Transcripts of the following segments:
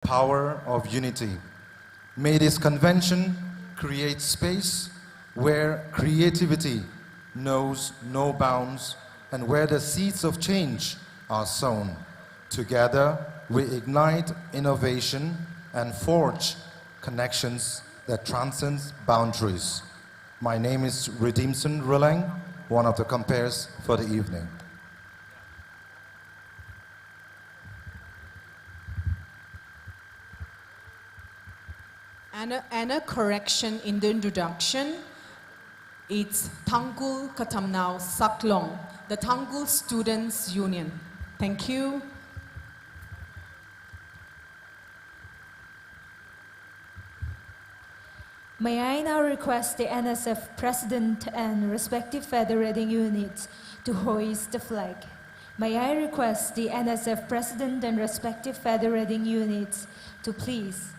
power of unity. May this convention create space where creativity knows no bounds and where the seeds of change are sown. Together, we ignite innovation and forge connections that transcend boundaries. My name is Redemption Rulang, one of the compares for the evening. And a correction in the introduction. It's Tangkhul, KATAMNAO, SAKLONG, the Tangkhul Students Union. Thank you. May I now request the NSF President and respective federating units to hoist the flag. May I request the NSF President and respective federating units to please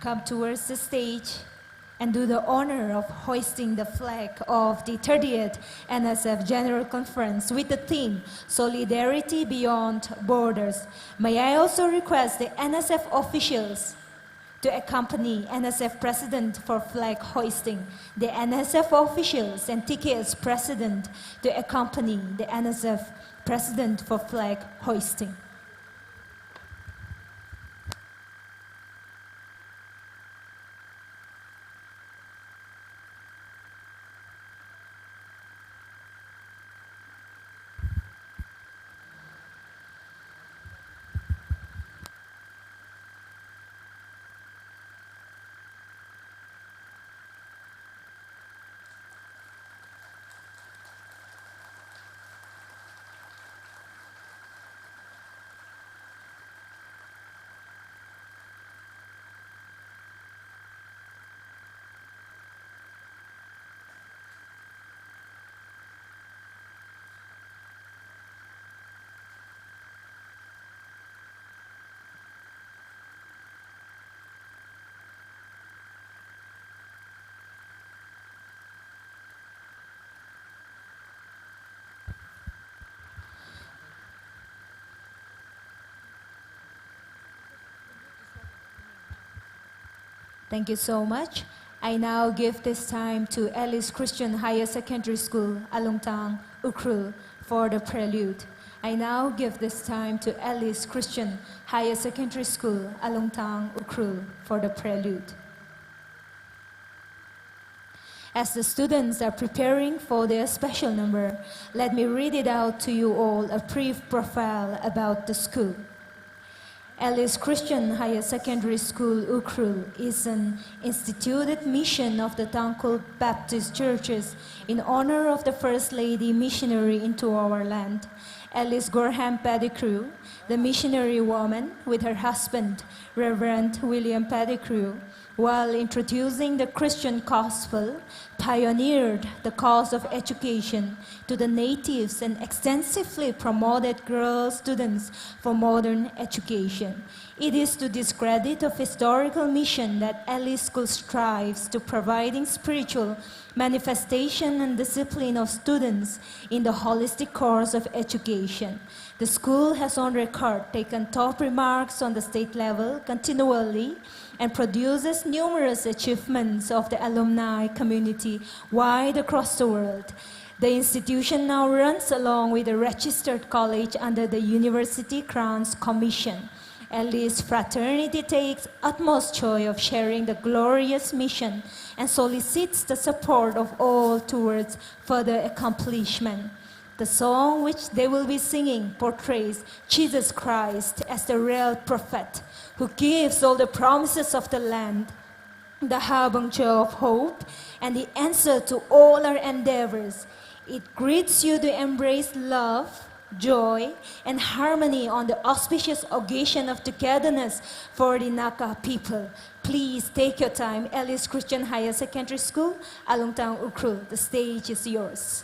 come towards the stage and do the honor of hoisting the flag of the 30th NSF General Conference with the theme Solidarity Beyond Borders. May I also request the NSF officials to accompany NSF President for flag hoisting, the NSF officials and TKS President to accompany the NSF President for flag hoisting. Thank you so much. I now give this time to Alice Christian Higher Secondary School, Alungtang, Ukhrul, for the prelude. I now give this time to Alice Christian Higher Secondary School, Alungtang, Ukhrul, for the prelude. As the students are preparing for their special number, let me read it out to you all, a brief profile about the school. Alice Christian Higher Secondary School, Ukhrul, is an instituted mission of the Tangkhul Baptist Churches in honor of the First Lady missionary into our land, Alice Gorham Pettigrew, the missionary woman, with her husband, Reverend William Pettigrew, while introducing the Christian gospel, pioneered the cause of education to the natives and extensively promoted girl students for modern education. It is to this credit of historical mission that Alice School strives to providing spiritual manifestation and discipline of students in the holistic course of education. The school has on record taken top remarks on the state level continually and produces numerous achievements of the alumni community wide across the world. The institution now runs along with a registered college under the University Grants Commission. Alice Fraternity takes utmost joy of sharing the glorious mission and solicits the support of all towards further accomplishment. The song which they will be singing portrays Jesus Christ as the real prophet who gives all the promises of the land, the harbinger of hope, and the answer to all our endeavors. It greets you to embrace love, joy, and harmony on the auspicious occasion of togetherness for the Naga people. Please take your time. Alice Christian Higher Secondary School, Alungtang, Ukhrul. The stage is yours.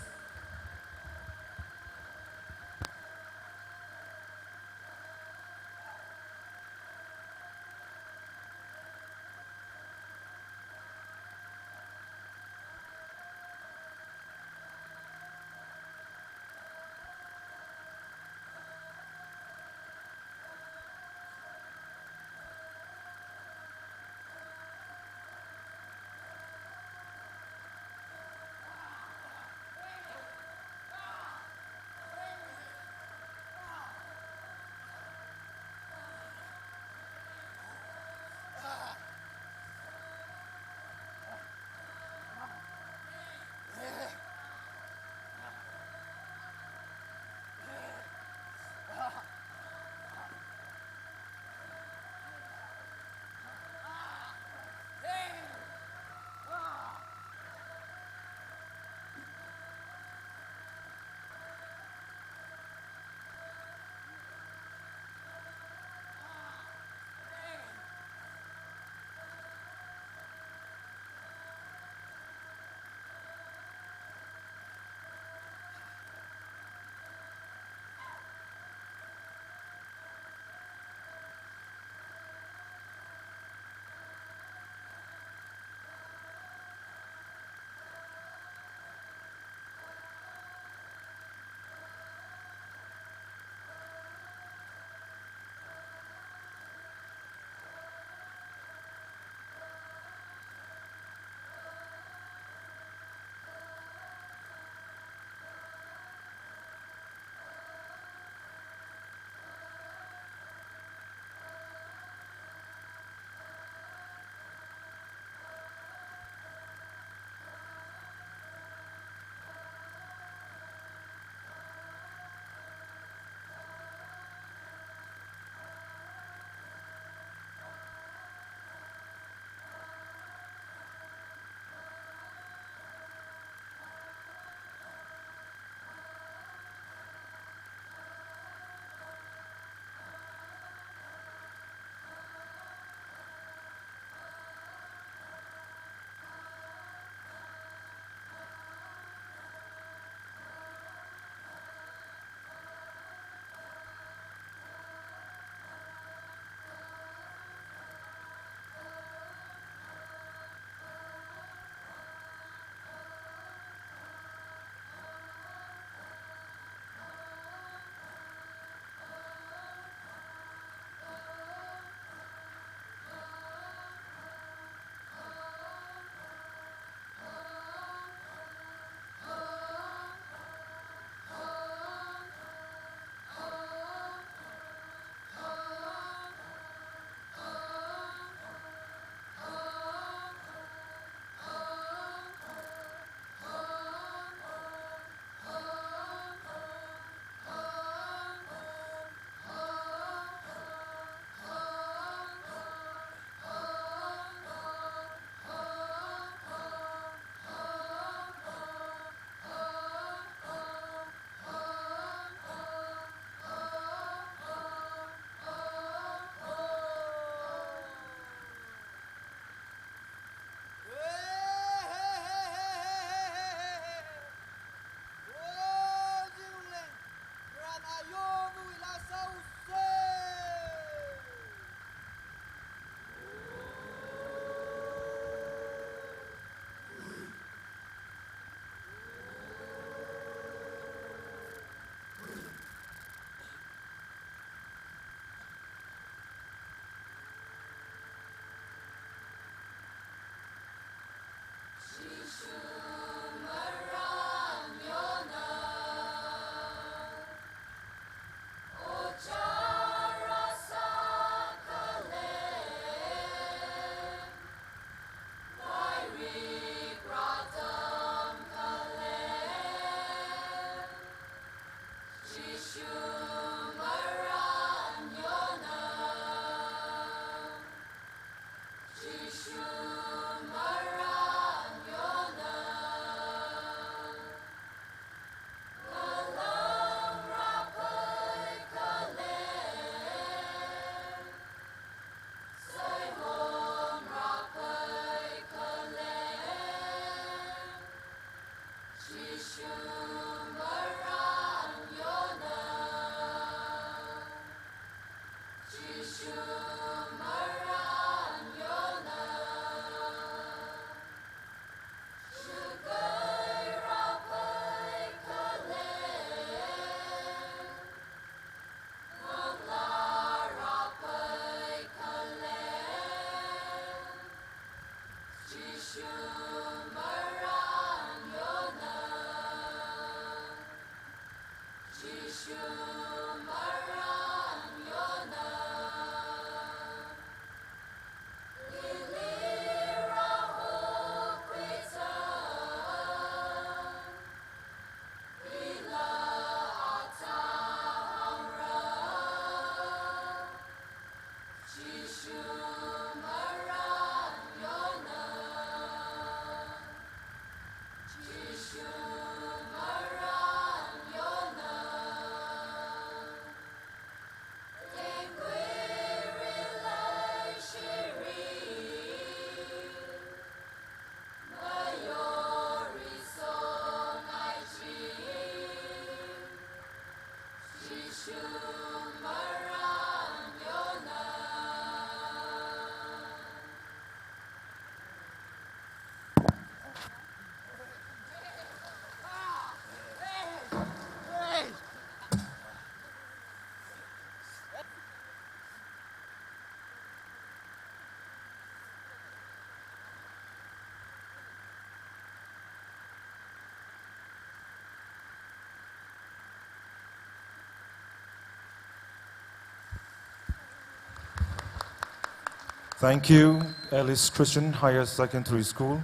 Thank you, Alice Christian Higher Secondary School,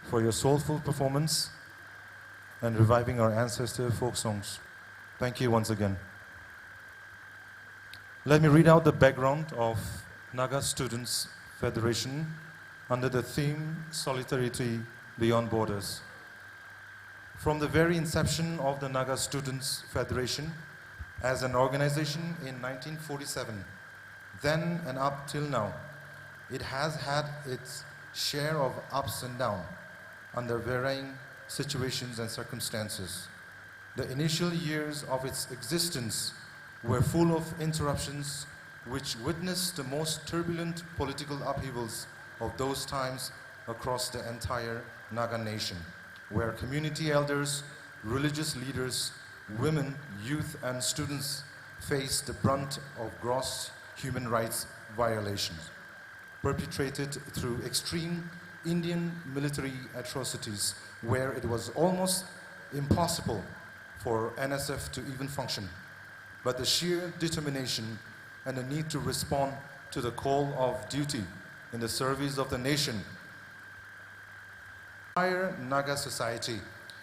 for your soulful performance and reviving our ancestor folk songs. Thank you once again. Let me read out the background of Naga Students Federation under the theme Solidarity Beyond Borders. From the very inception of the Naga Students Federation as an organization in 1947, then and up till now, it has had its share of ups and downs under varying situations and circumstances. The initial years of its existence were full of interruptions which witnessed the most turbulent political upheavals of those times across the entire Naga nation, where community elders, religious leaders, women, youth, and students faced the brunt of gross human rights violations perpetrated through extreme Indian military atrocities, where it was almost impossible for NSF to even function. But the sheer determination and the need to respond to the call of duty in the service of the nation. The entire Naga society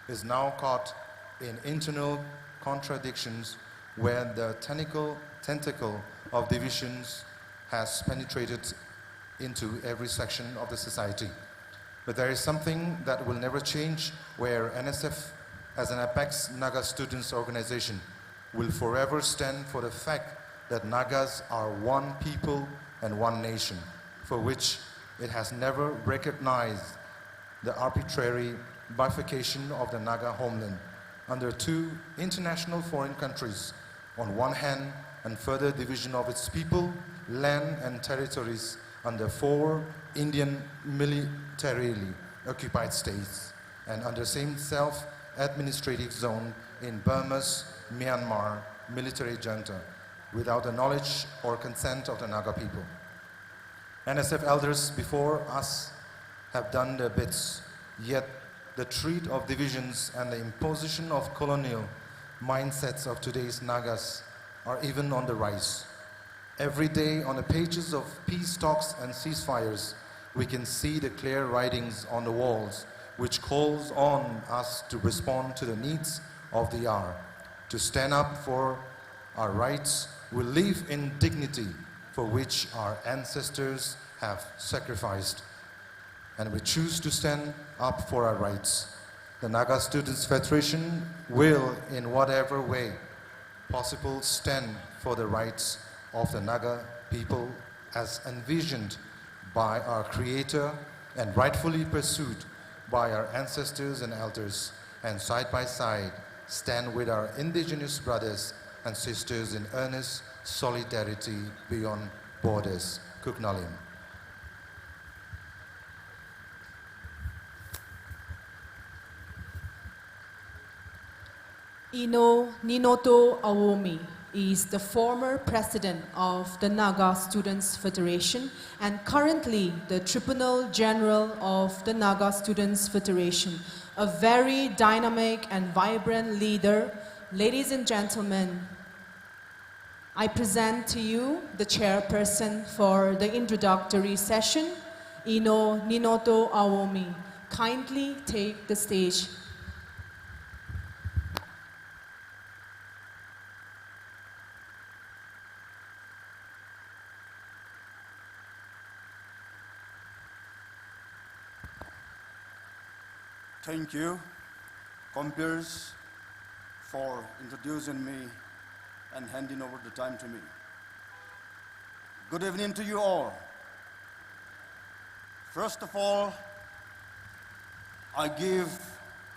is now caught in internal contradictions where the tentacle of divisions has penetrated into every section of the society. But there is something that will never change, where NSF, as an apex Naga students organization, will forever stand for the fact that Nagas are one people and one nation, for which it has never recognized the arbitrary bifurcation of the Naga homeland under two international foreign countries on one hand, and further division of its people, land and territories under four Indian militarily occupied states and under same self-administrative zone in Burma's Myanmar military junta, without the knowledge or consent of the Naga people. NSF elders before us have done their bits, yet the threat of divisions and the imposition of colonial mindsets of today's Nagas are even on the rise. Every day on the pages of peace talks and ceasefires, we can see the clear writings on the walls which calls on us to respond to the needs of the hour, to stand up for our rights. We live in dignity for which our ancestors have sacrificed, and we choose to stand up for our rights. The Naga Students Federation will, in whatever way possible, stand for the rights of the Naga people as envisioned by our Creator and rightfully pursued by our ancestors and elders, and side by side stand with our indigenous brothers and sisters in earnest solidarity beyond borders. Kuknalim. Ino Ninoto Awomi is the former president of the Naga Students Federation and currently the Tribunal General of the Naga Students Federation, a very dynamic and vibrant leader. Ladies and gentlemen, I present to you the chairperson for the introductory session, Ino Ninoto Awomi. Kindly take the stage. Thank you, compeers, for introducing me and handing over the time to me. Good evening to you all. First of all, I give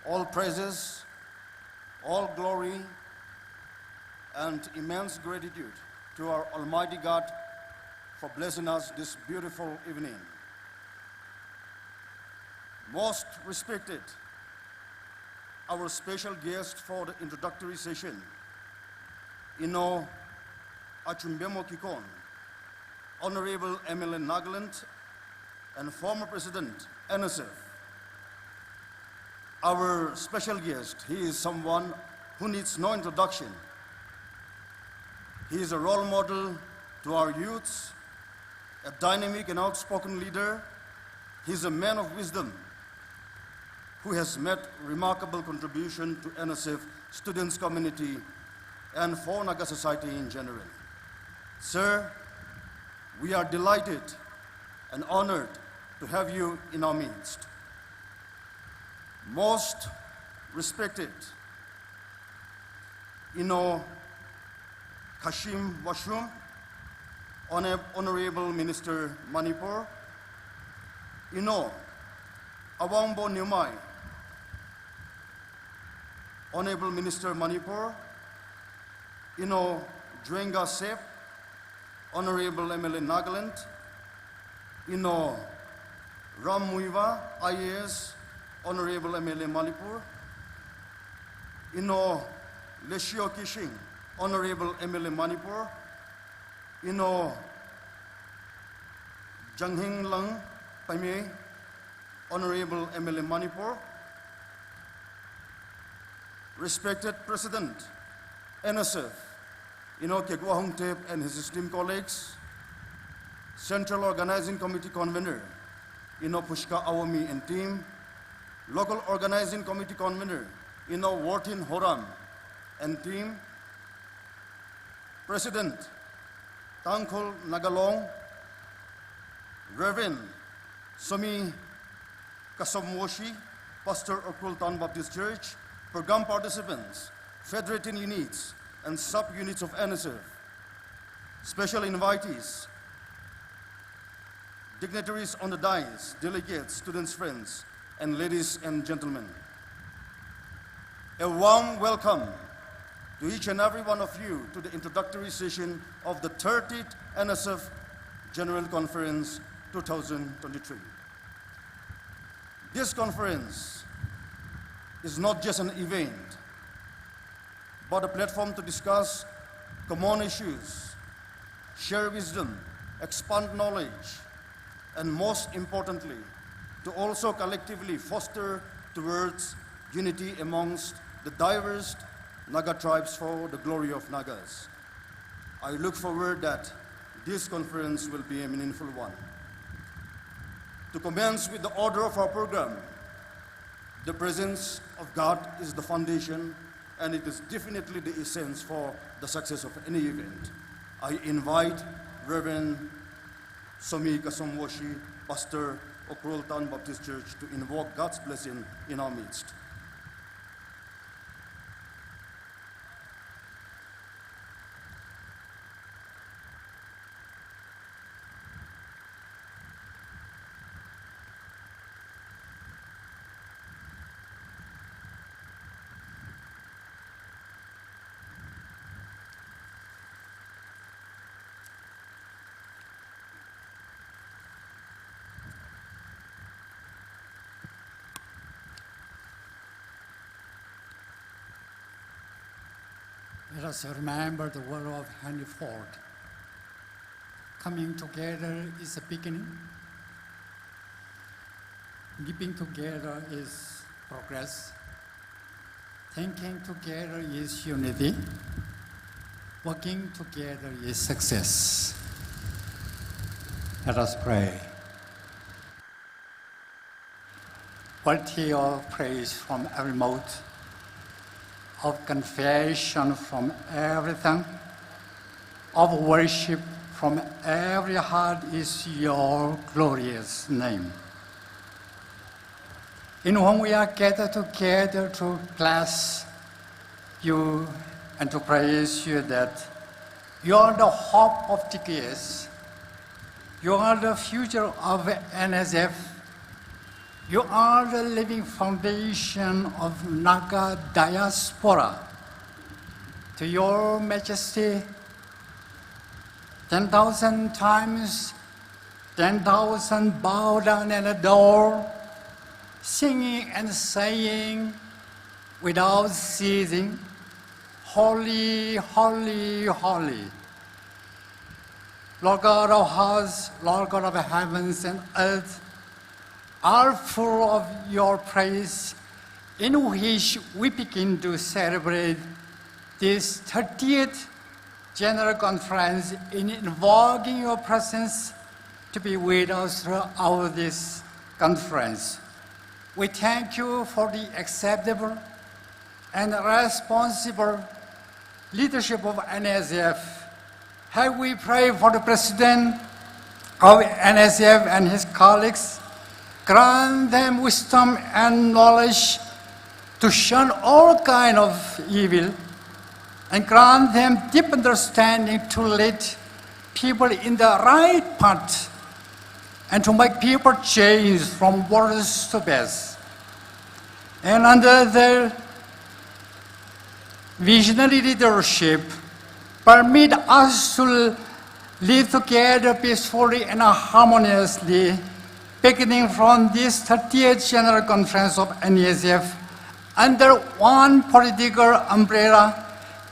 all praises, all glory, and immense gratitude to our Almighty God for blessing us this beautiful evening. Most respected, our special guest for the introductory session, Ino Achumbemo Kikon, Honorable MLA Nagaland and former President NSF. Our special guest, he is someone who needs no introduction. He is a role model to our youths a dynamic and outspoken leader. He's a man of wisdom who has made remarkable contribution to NSF students community and for Naga society in general. Sir, we are delighted and honored to have you in our midst. Most respected, Kashim Washroom, Honorable Minister Manipur, Awangbo Nyumai, Honorable Minister Manipur, Drenga Sep, Honorable MLA Nagaland, Ram Muiva, IAS, Honorable MLA Manipur, Leshio Kishing, Honorable MLA Manipur, Janghing Lang Paime, Honorable MLA Manipur, respected President, NSF, Kegwa Hongtep and his esteemed colleagues, Central Organizing Committee Convener, Pushka Awami and team, Local Organizing Committee Convener, Wartin Horam and team, President, Tangkhul Nagalong, Reverend Somi Kasomwoshi, Pastor Ukhrul Town Baptist Church, program participants, federating units, and sub-units of NSF, special invitees, dignitaries on the dais, delegates, students, friends, and ladies and gentlemen. A warm welcome to each and every one of you to the introductory session of the 30th NSF General Conference 2023. This conference is not just an event, but a platform to discuss common issues, share wisdom, expand knowledge, and most importantly, to also collectively foster towards unity amongst the diverse Naga tribes for the glory of Nagas. I look forward that this conference will be a meaningful one. To commence with the order of our program, the presence of God is the foundation, and it is definitely the essence for the success of any event. I invite Reverend Somi Kasomwoshi, Pastor Ukhrul Town Baptist Church, to invoke God's blessing in our midst. Let us remember the word of Henry Ford. Coming together is a beginning. Living together is progress. Thinking together is unity. Working together is success. Let us pray. Worthy of praise from every mouth, of confession from everything, of worship from every heart is your glorious name, in whom we are gathered together to bless you and to praise you that you are the hope of the years, you are the future of NSF, you are the living foundation of Naga diaspora. To your majesty, 10,000 times, 10,000 bow down and adore, singing and saying without ceasing, holy, holy, holy. Lord God of hearts, Lord God of heavens and earth, are full of your praise, in which we begin to celebrate this 30th General Conference in invoking your presence to be with us throughout this conference. We thank you for the acceptable and responsible leadership of NSF. Have we pray for the President of NSF and his colleagues, grant them wisdom and knowledge to shun all kind of evil, and grant them deep understanding to lead people in the right path and to make people change from worse to best. And under their visionary leadership, permit us to live together peacefully and harmoniously, beginning from this 30th General Conference of NSF under one political umbrella,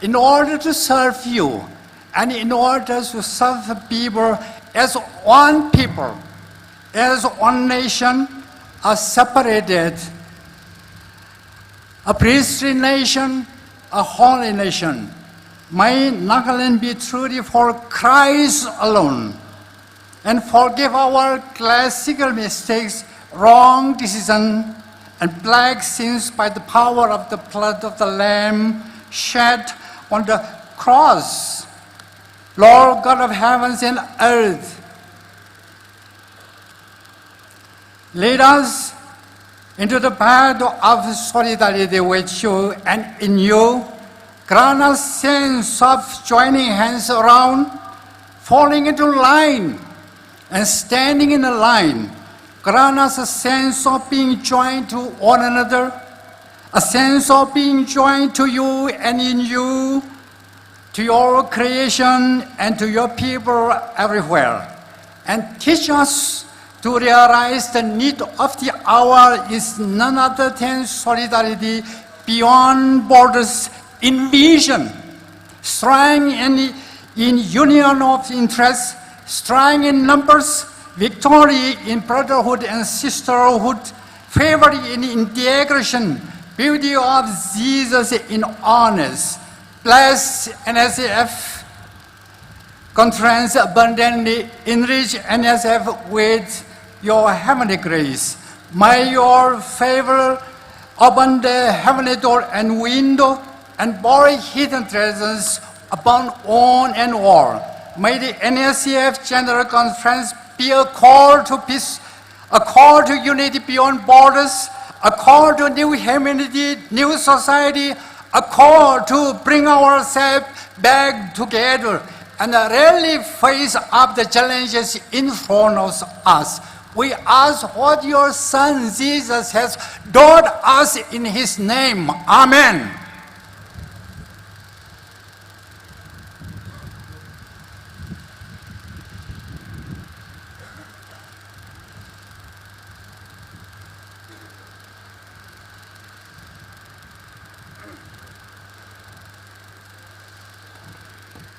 in order to serve you and in order to serve the people as one people, as one nation, a separated, a priestly nation, a holy nation. May Nagaland be truly for Christ alone, and forgive our classical mistakes, wrong decisions, and black sins by the power of the blood of the Lamb shed on the cross. Lord God of heavens and earth, lead us into the path of solidarity with you, and in you, grant us sense of joining hands around, falling into line, and standing in a line. Grant us a sense of being joined to one another, a sense of being joined to you and in you, to your creation and to your people everywhere. And teach us to realize the need of the hour is none other than solidarity beyond borders in vision, strong in union of interests, strong in numbers, victory in brotherhood and sisterhood, favor in integration, beauty of Jesus in honors. Bless NSF conference abundantly, enrich NSF with your heavenly grace. May your favor open the heavenly door and window and bury hidden treasures upon on and all. May the NSF General Conference be a call to peace, a call to unity beyond borders, a call to new humanity, new society, a call to bring ourselves back together and really face up the challenges in front of us. We ask what your Son Jesus has taught us in His name. Amen.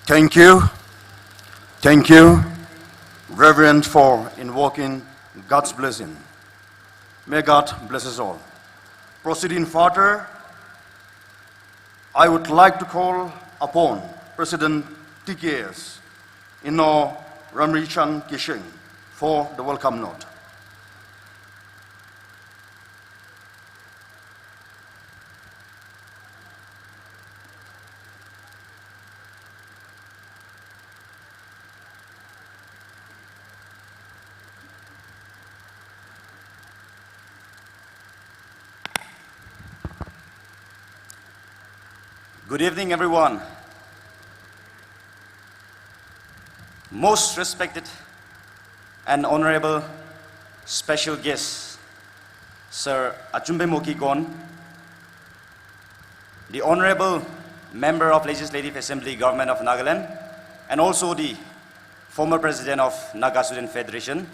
Thank you, Reverend, for invoking God's blessing. May God bless us all. Proceeding further, I would like to call upon President TKS Ino Ramrichan Kishing for the welcome note. Good evening, everyone. Most respected and honorable special guests, Sir Achumbe Mokikon, the Honorable Member of Legislative Assembly, Government of Nagaland, and also the former President of Naga Student Federation,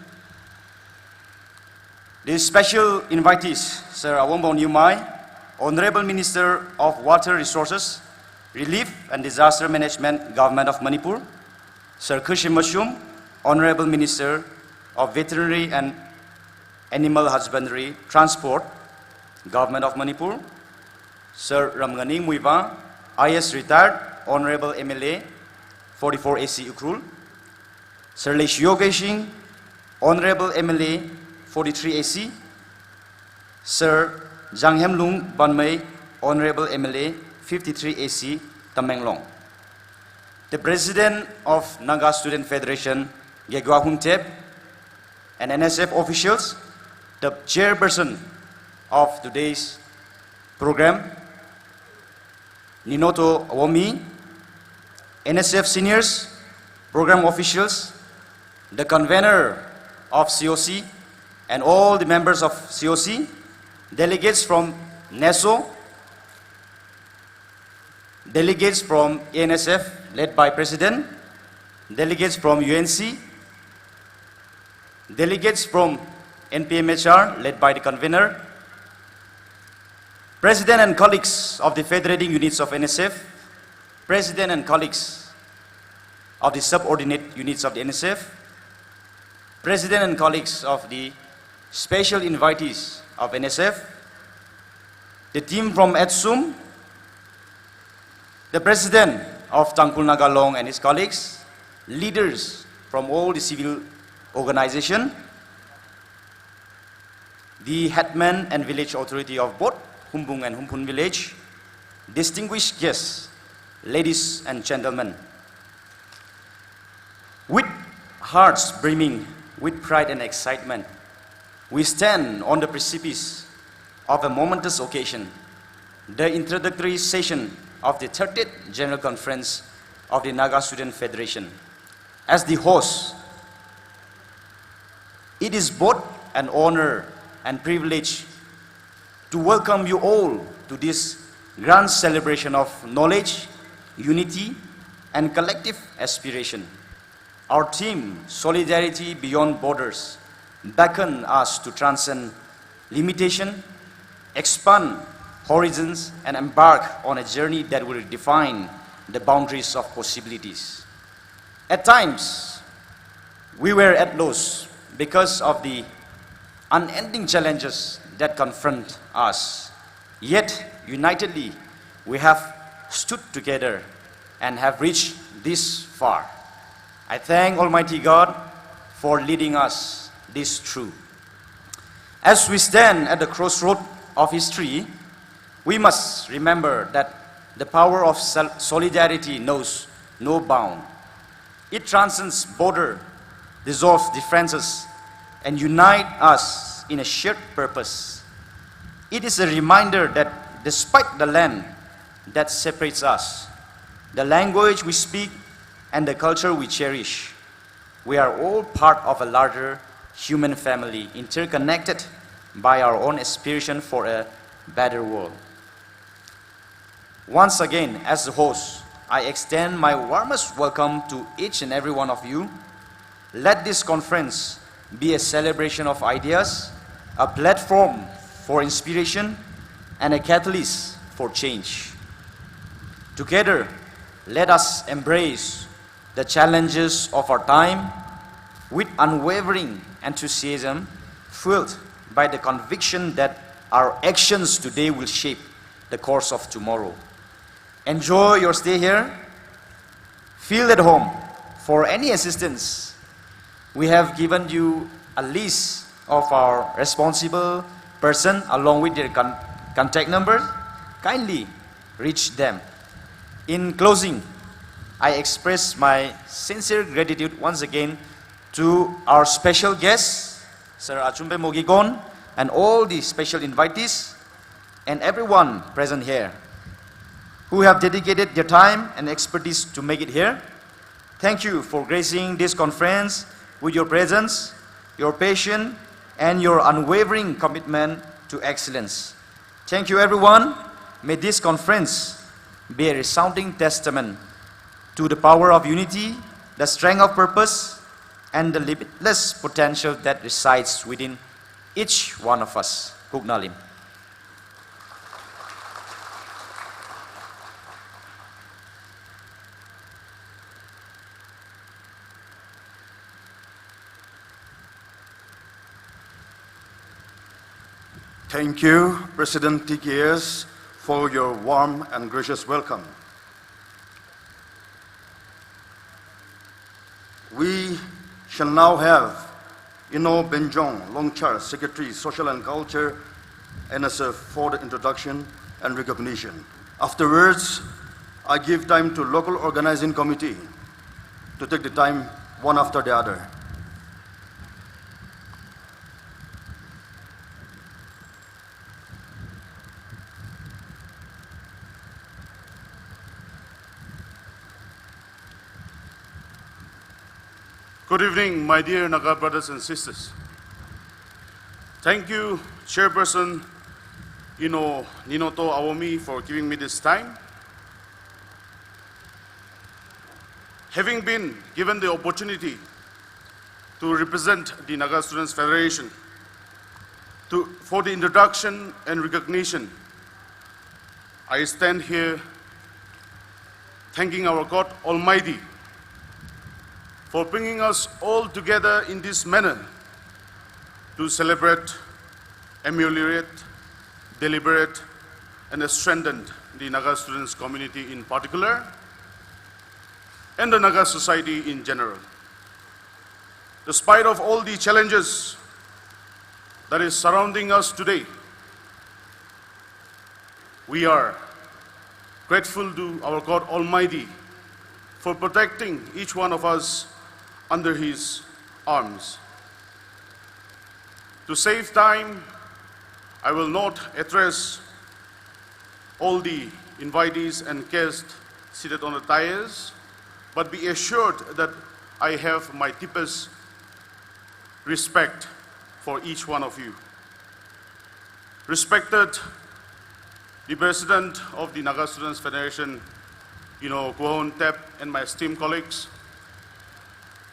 the special invitees, Sir Awongbong Nyumai, Honorable Minister of Water Resources, Relief and Disaster Management, Government of Manipur, Sir Kushim Mashum, Honorable Minister of Veterinary and Animal Husbandry, Transport, Government of Manipur, Sir Ramgani Muiva, IS retired, Honorable MLA, 44 AC Ukhrul, Sir Leishio Geishing, Honorable MLA 43 AC, Sir Janghemlung Banmei, Honorable MLA 53 AC, Tamenglong. The President of Naga Student Federation, Gegwa Huntep, and NSF officials, the chairperson of today's program, Ninoto Awomi, NSF seniors, program officials, the convener of COC, and all the members of COC, delegates from NESO, delegates from ANSF led by President, delegates from UNC, delegates from NPMHR led by the convener, President and colleagues of the federating units of NSF, President and colleagues of the subordinate units of the NSF, President and colleagues of the special invitees of NSF, the team from ETSUM, the President of Tangkhul Naga Long and his colleagues, leaders from all the civil organizations, the headman and village authority of both Humbung and Humpun village, distinguished guests, ladies and gentlemen. With hearts brimming with pride and excitement, we stand on the precipice of a momentous occasion, the introductory session of the 30th General Conference of the Naga Student Federation. As the host, it is both an honor and privilege to welcome you all to this grand celebration of knowledge, unity, and collective aspiration. Our theme, Solidarity Beyond Borders, beckons us to transcend limitation, expand horizons, and embark on a journey that will define the boundaries of possibilities. At times, we were at loss because of the unending challenges that confront us. Yet, unitedly, we have stood together and have reached this far. I thank Almighty God for leading us this through. As we stand at the crossroad of history, we must remember that the power of solidarity knows no bound. It transcends border, dissolves differences, and unites us in a shared purpose. It is a reminder that despite the land that separates us, the language we speak, and the culture we cherish, we are all part of a larger human family, interconnected by our own aspiration for a better world. Once again, as the host, I extend my warmest welcome to each and every one of you. Let this conference be a celebration of ideas, a platform for inspiration, and a catalyst for change. Together, let us embrace the challenges of our time with unwavering enthusiasm, fueled by the conviction that our actions today will shape the course of tomorrow. Enjoy your stay here. Feel at home. For any assistance, we have given you a list of our responsible person along with their contact numbers. Kindly reach them. In closing, I express my sincere gratitude once again to our special guests, Sir Achumbe Mogigon, and all the special invitees, and everyone present here who have dedicated their time and expertise to make it here. Thank you for gracing this conference with your presence, your patience, and your unwavering commitment to excellence. Thank you, everyone. May this conference be a resounding testament to the power of unity, the strength of purpose, and the limitless potential that resides within each one of us. Hugnalim. Thank you, President TKS, for your warm and gracious welcome. We shall now have Ino Benjong Longchar, Secretary, Social and Culture, NSF, for the introduction and recognition. Afterwards, I give time to local organizing committee to take the time one after the other. Good evening, my dear Naga brothers and sisters. Thank you, Chairperson Ninoto Awomi, for giving me this time. Having been given the opportunity to represent the Naga Students Federation for the introduction and recognition, I stand here thanking our God Almighty for bringing us all together in this manner to celebrate, ameliorate, deliberate, and strengthen the Naga students community in particular, and the Naga society in general. Despite of all the challenges that is surrounding us today, we are grateful to our God Almighty for protecting each one of us under His arms. To save time, I will not address all the invitees and guests seated on the dais, but be assured that I have my deepest respect for each one of you. Respected the President of the Naga Students Federation, Kuon Tep, and my esteemed colleagues,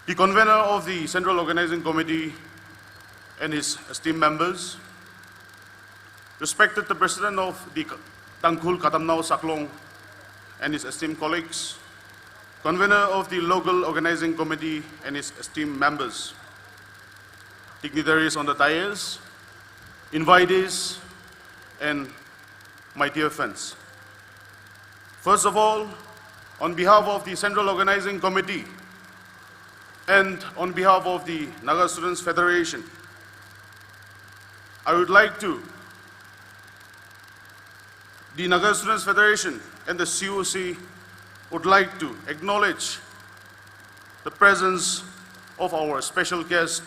the convener of the Central Organizing Committee and his esteemed members, respected the President of the Tangkhul, KATAMNAO, SAKLONG, and his esteemed colleagues, convener of the Local Organizing Committee and his esteemed members, dignitaries on the dais, invitees, and my dear friends. First of all, on behalf of the Central Organizing Committee and on behalf of the Naga Students Federation, I would like to, the Naga Students Federation and the COC would like to acknowledge the presence of our special guest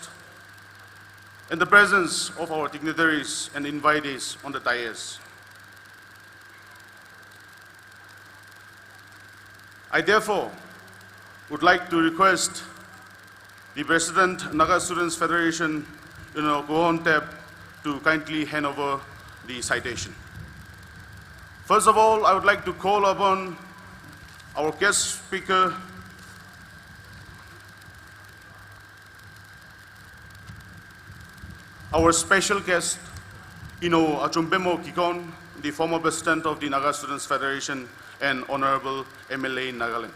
and the presence of our dignitaries and invitees on the dais. I therefore would like to request the President, Naga Students Federation, Kuon Tep, to kindly hand over the citation. First of all, I would like to call upon our guest speaker, our special guest, Achumpemo Kikon, the former President of the Naga Students Federation and Honorable MLA in Nagaland.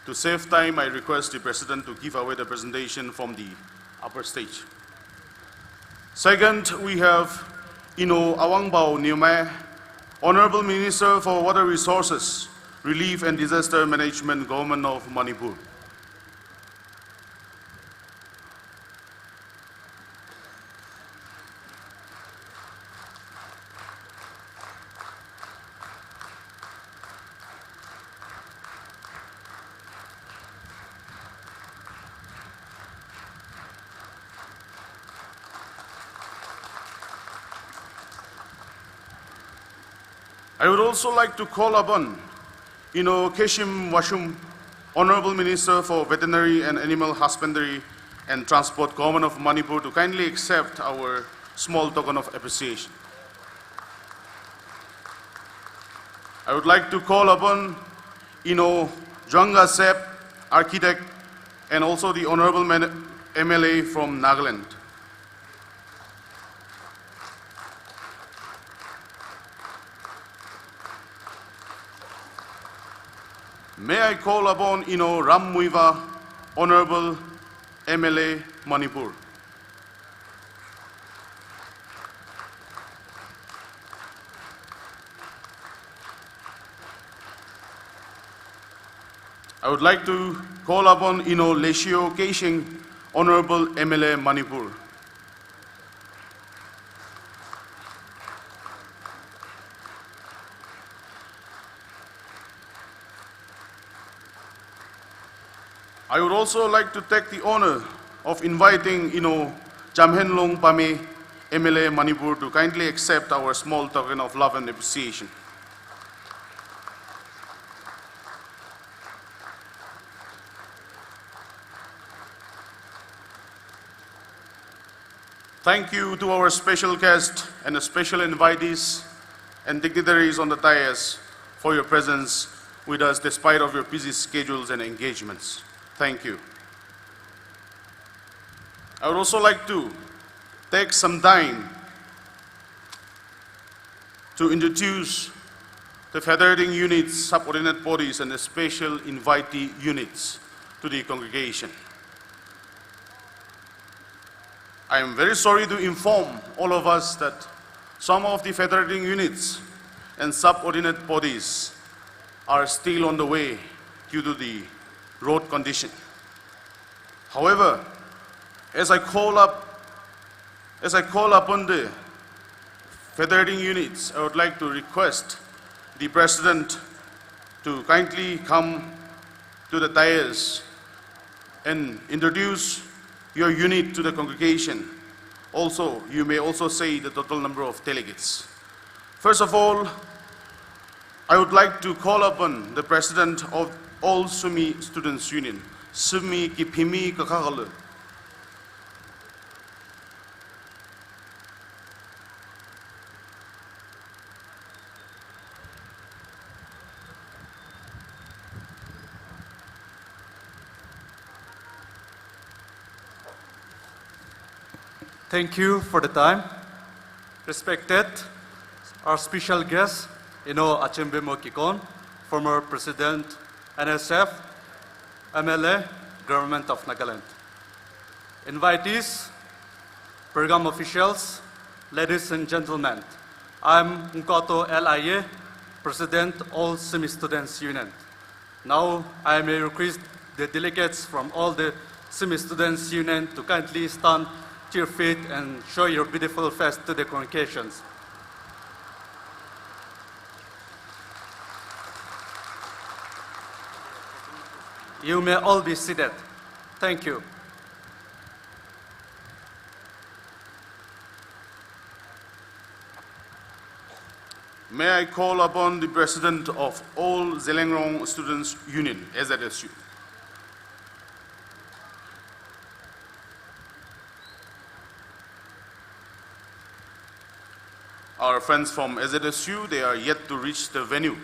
To save time, I request the President to give away the presentation from the upper stage. Second, we have Awangbao Niume, Honorable Minister for Water Resources, Relief and Disaster Management, Government of Manipur. I would also like to call upon, Keshim Washum, Honorable Minister for Veterinary and Animal Husbandry, and Transport Government of Manipur to kindly accept our small token of appreciation. I would like to call upon Jwanga Sep, architect, and also the Honorable MLA from Nagaland. May I call upon Ram Muiva, Honorable MLA, Manipur. I would like to call upon Leshio Keishing, Honorable MLA, Manipur. I would also like to take the honor of inviting Jamhenlong Pame, MLA, Manipur, to kindly accept our small token of love and appreciation. Thank you to our special guest and the special invitees and dignitaries on the dais for your presence with us despite of your busy schedules and engagements. Thank you. I would also like to take some time to introduce the federating units, subordinate bodies, and the special invitee units to the congregation. I am very sorry to inform all of us that some of the federating units and subordinate bodies are still on the way due to the road condition. However, as I call upon the federating units, I would like to request the President to kindly come to the dais and introduce your unit to the congregation. Also, you may also say the total number of delegates. First of all, I would like to call upon the President of All Sumi Students Union, Sumi Kipimi Kakagalu. Thank you for the time. Respected, our special guest, Achembemo Kikon, former President, NSF, MLA, Government of Nagaland. Invitees, program officials, ladies and gentlemen, I'm Nkoto LIA, President All Semi Students Union. Now I may request the delegates from all the Semi Students Union to kindly stand to your feet and show your beautiful face to the congregations. You may all be seated. Thank you. May I call upon the President of All Zelengrong Students Union, SZSU. Our friends from SZSU, they are yet to reach the venue.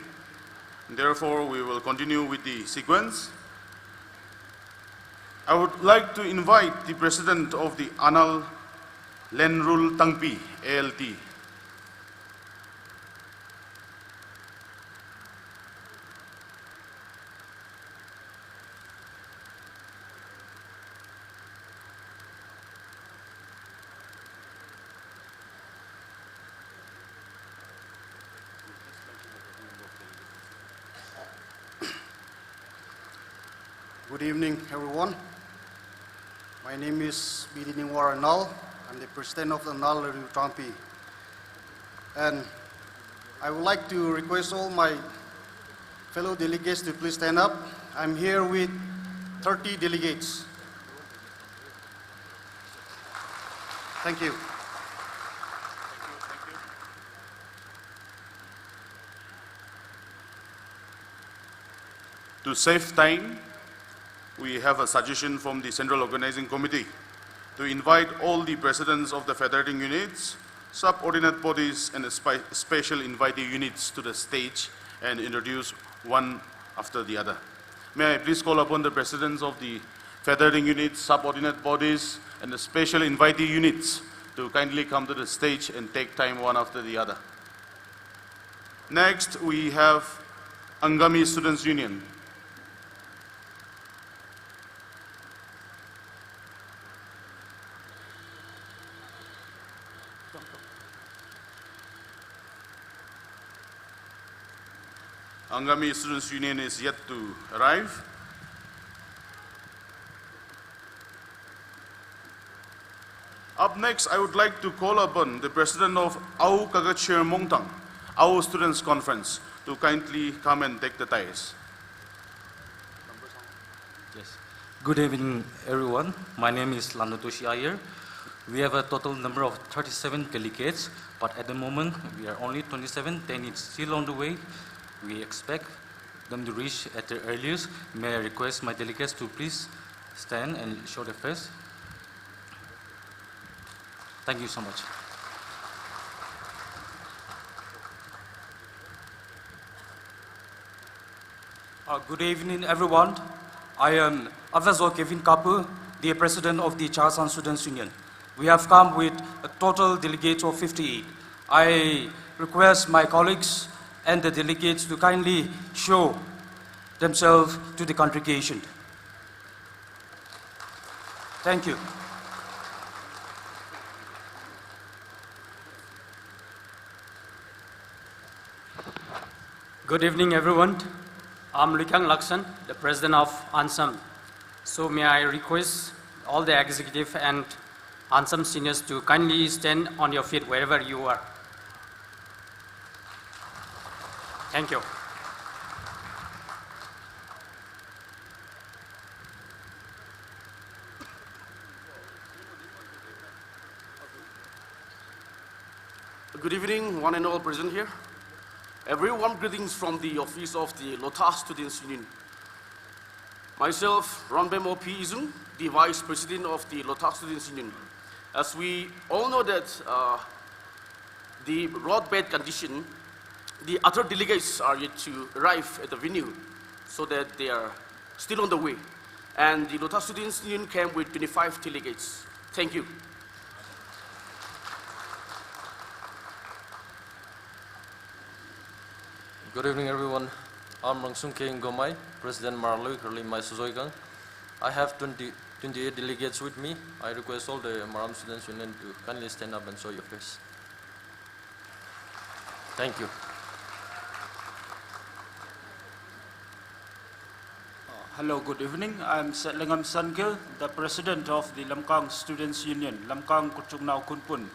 Therefore, we will continue with the sequence. I would like to invite the President of the Anal Lenrul Tangpi, ALT. Good evening, everyone. My name is Bidiningwar Anal. I'm the President of the Anal Lenrul Tangpi. And I would like to request all my fellow delegates to please stand up. I'm here with 30 delegates. Thank you. To save time, we have a suggestion from the Central Organizing Committee to invite all the presidents of the federating units, subordinate bodies, and special invitee units to the stage and introduce one after the other. May I please call upon the presidents of the federating units, subordinate bodies, and the special invitee units to kindly come to the stage and take time one after the other. Next, we have Angami Students Union. Angami Students Union is yet to arrive. Up next, I would like to call upon the president of AU Kagachir Mongtang, AU Students Conference, to kindly come and take the dais. Yes. Good evening, everyone. My name is Lanutoshi Ayer. We have a total number of 37 delegates, but at the moment, we are only 27, 10 is still on the way. We expect them to reach at the earliest. May I request my delegates to please stand and show their face. Thank you so much. Good evening, everyone. I am Avazo Kevin Kapu, the president of the Chasan Students Union. We have come with a total delegate of 58. I request my colleagues and the delegates to kindly show themselves to the congregation. Thank you. Good evening, everyone. I'm Likang Laksan, the president of ANSAM. So may I request all the executive and ANSAM seniors to kindly stand on your feet wherever you are. Thank you. Good evening, one and all present here. A very warm greetings from the office of the Lotus Students Union. Myself, Ronbem P. Izung, the Vice President of the Lotus Students Union. As we all know that the roadbed condition, the other delegates are yet to arrive at the venue, so that they are still on the way. And the Lotus Students Union came with 25 delegates. Thank you. Good evening, everyone. I'm Rangsung Keng Gomai, President Marlo Ukhrul Mai Suzoigang. I have 28 delegates with me. I request all the Maram Students Union to kindly stand up and show your face. Thank you. Hello, good evening. I'm Setlengam Sankil, the President of the Lamkang Students Union, Lamkang KATAMNAO Kunpun.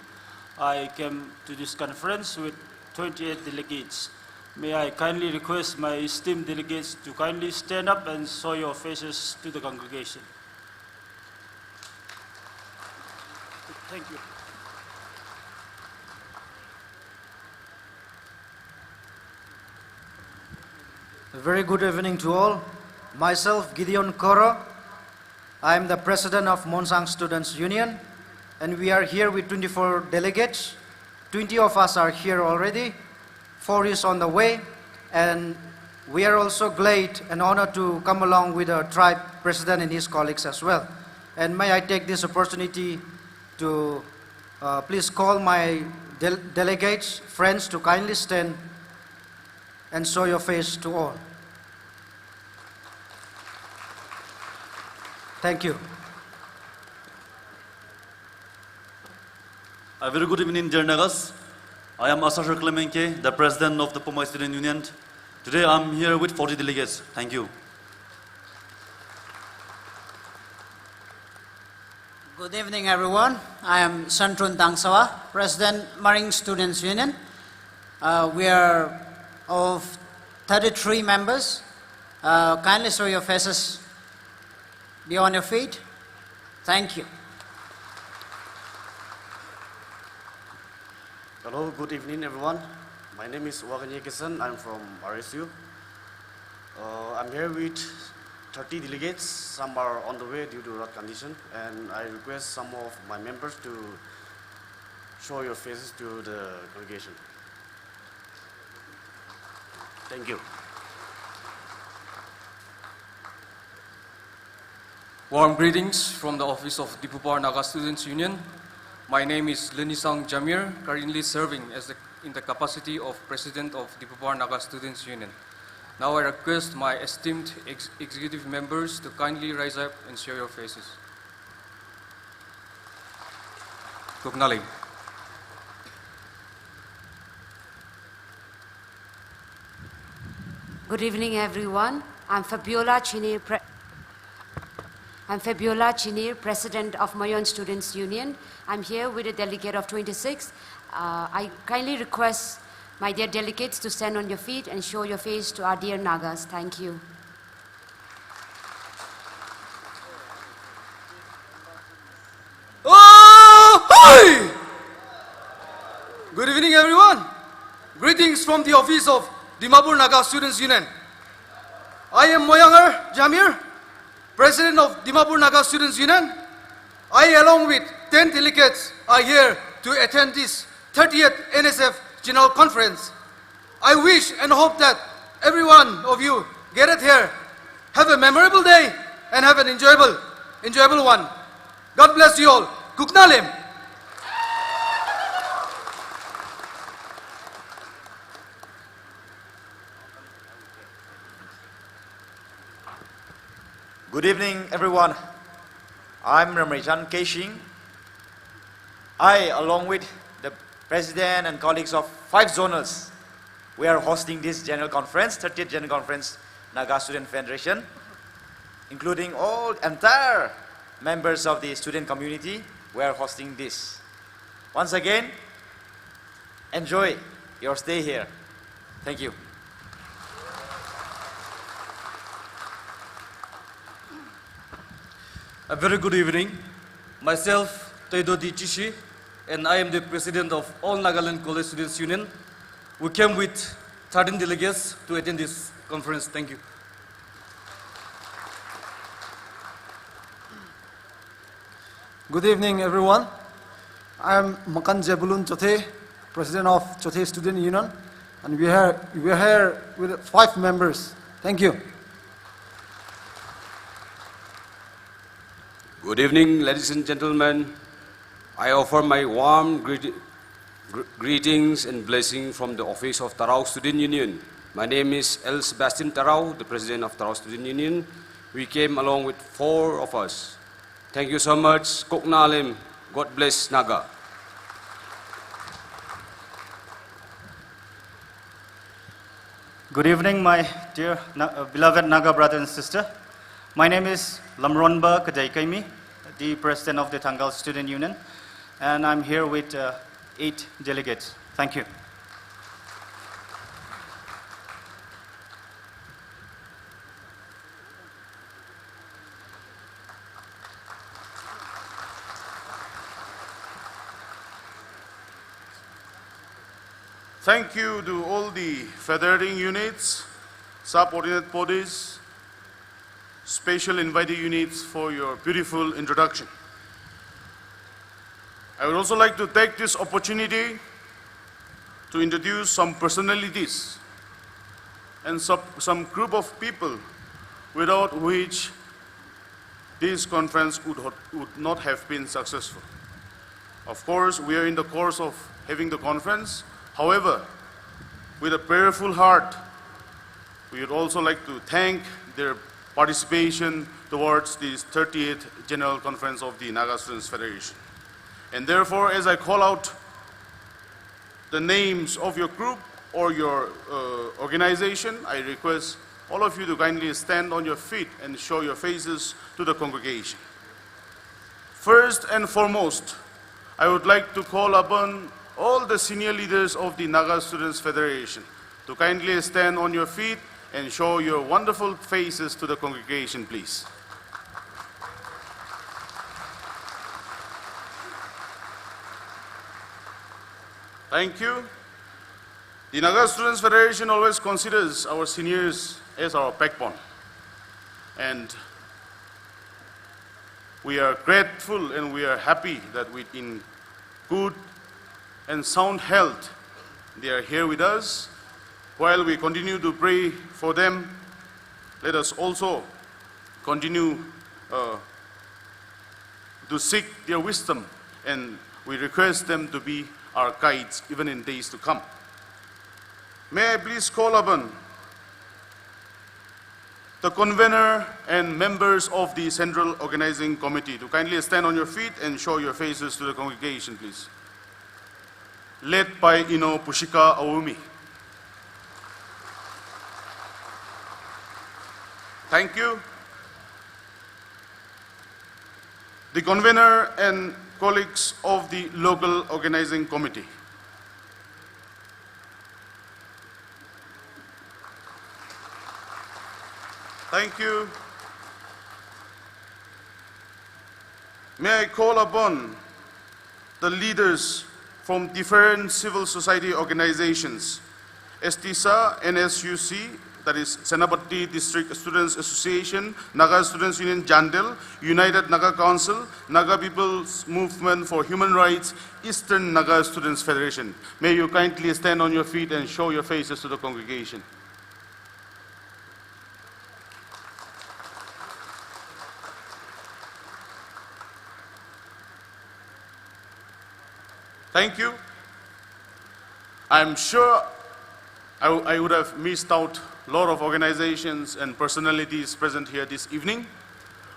I came to this conference with 28 delegates. May I kindly request my esteemed delegates to kindly stand up and show your faces to the congregation. Thank you. A very good evening to all. Myself, Gideon Koro. I am the President of Monsang Students Union, and we are here with 24 delegates. 20 of us are here already. 4 is on the way, and we are also glad and honored to come along with our tribe president and his colleagues as well. And may I take this opportunity to please call my delegates, friends, to kindly stand and show your face to all. Thank you. A very good evening, dear Nagas. I am Asashar Clemenke, the president of the Pomai Student Union. Today I'm here with 40 delegates. Thank you. Good evening, everyone. I am Santrun Tangsawa, President Maring Students Union. We are of 33 members. Kindly show your faces. Be on your feet. Thank you. Hello, good evening, everyone. My name is Wakanye Kisan. I'm from RSU. I'm here with 30 delegates. Some are on the way due to road condition, and I request some of my members to show your faces to the congregation. Thank you. Warm greetings from the office of Dipupar Naga Students Union. My name is Lenisang Jamir, currently serving in the capacity of President of Dipupar Naga Students Union. Now I request my esteemed executive members to kindly rise up and show your faces. Kuknaling. Good evening, everyone. I'm Fabiola Chinir, President of Mayon Students Union. I'm here with a delegate of 26. I kindly request my dear delegates to stand on your feet and show your face to our dear Nagas. Thank you. Oh, hi! Good evening, everyone. Greetings from the office of Dimapur Naga Students Union. I am Moyangar Jamir, President of Dimapur Naga Students Union. I, along with 10 delegates, are here to attend this 30th NSF General Conference. I wish and hope that every one of you gathered here have a memorable day and have an enjoyable one. God bless you all. Kuknalim. Good evening, everyone. I'm Ramrechan Keshing. I, along with the President and colleagues of 5 zonals, we are hosting this General Conference, 30th General Conference, Naga Student Federation, including all entire members of the student community. We are hosting this. Once again, enjoy your stay here. Thank you. A very good evening. Myself, Taidodi Chishi, and I am the President of All Nagaland College Students Union. We came with 13 delegates to attend this conference. Thank you. Good evening, everyone. I am Makan Jebulun Chothe, President of Chothe Student Union, and we are here with 5 members. Thank you. Good evening, ladies and gentlemen. I offer my warm greetings and blessings from the office of Tarau Student Union. My name is L. Sebastian Tarau, the President of Tarau Student Union. We came along with 4 of us. Thank you so much. Koknalim. God bless Naga. Good evening, my dear beloved Naga brother and sister. My name is Lamronba Kadaikaimi, the President of the Tangkhul Student Union, and I'm here with 8 delegates. Thank you. Thank you to all the federating units, subordinate bodies, special invitee units for your beautiful introduction. I would also like to take this opportunity to introduce some personalities and some group of people without which this conference would not have been successful. Of course, we are in the course of having the conference. However, with a prayerful heart, we would also like to thank their participation towards this 30th General Conference of the Naga Students Federation. And therefore, as I call out the names of your group or your organization, I request all of you to kindly stand on your feet and show your faces to the congregation. First and foremost, I would like to call upon all the senior leaders of the Naga Students Federation to kindly stand on your feet and show your wonderful faces to the congregation, please. Thank you. The Naga Students Federation always considers our seniors as our backbone. And we are grateful and we are happy that in good and sound health, they are here with us. While we continue to pray for them, let us also continue to seek their wisdom, and we request them to be our guides even in days to come. May I please call upon the convener and members of the Central Organizing Committee to kindly stand on your feet and show your faces to the congregation, please. Led by Ino Pushika Awumi. Thank you. The convener and colleagues of the local organizing committee. Thank you. May I call upon the leaders from different civil society organizations, STISA, NSUC, that is Senapati District Students Association, Naga Students Union Jandil, United Naga Council, Naga People's Movement for Human Rights, Eastern Naga Students Federation. May you kindly stand on your feet and show your faces to the congregation. Thank you. I'm sure I would have missed out a lot of organizations and personalities present here this evening,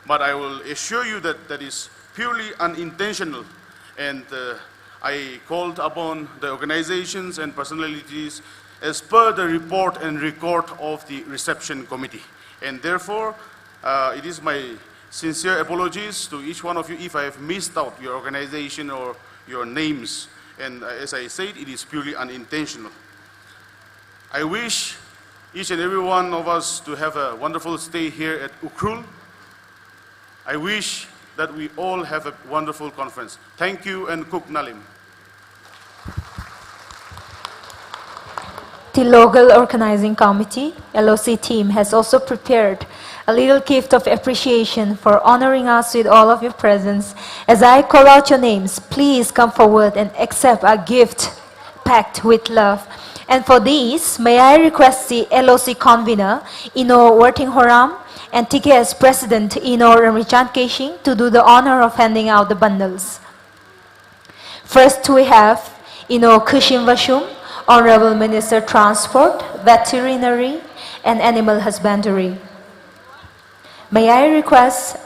but I will assure you that that is purely unintentional, and I called upon the organizations and personalities as per the report and record of the reception committee. And therefore, it is my sincere apologies to each one of you if I have missed out your organization or your names. And as I said, it is purely unintentional. I wish each and every one of us to have a wonderful stay here at Ukhrul. I wish that we all have a wonderful conference. Thank you, and Kuk Nalim. The local organizing committee, LOC team, has also prepared a little gift of appreciation for honoring us with all of your presence. As I call out your names, please come forward and accept a gift packed with love. And for these, may I request the LOC convener, Ino Wortinghoram, and TKS President, Ino Ramichan Keshing, to do the honor of handing out the bundles. First, we have Ino Kushim Vashum, Honorable Minister Transport, Veterinary, and Animal Husbandry. May I request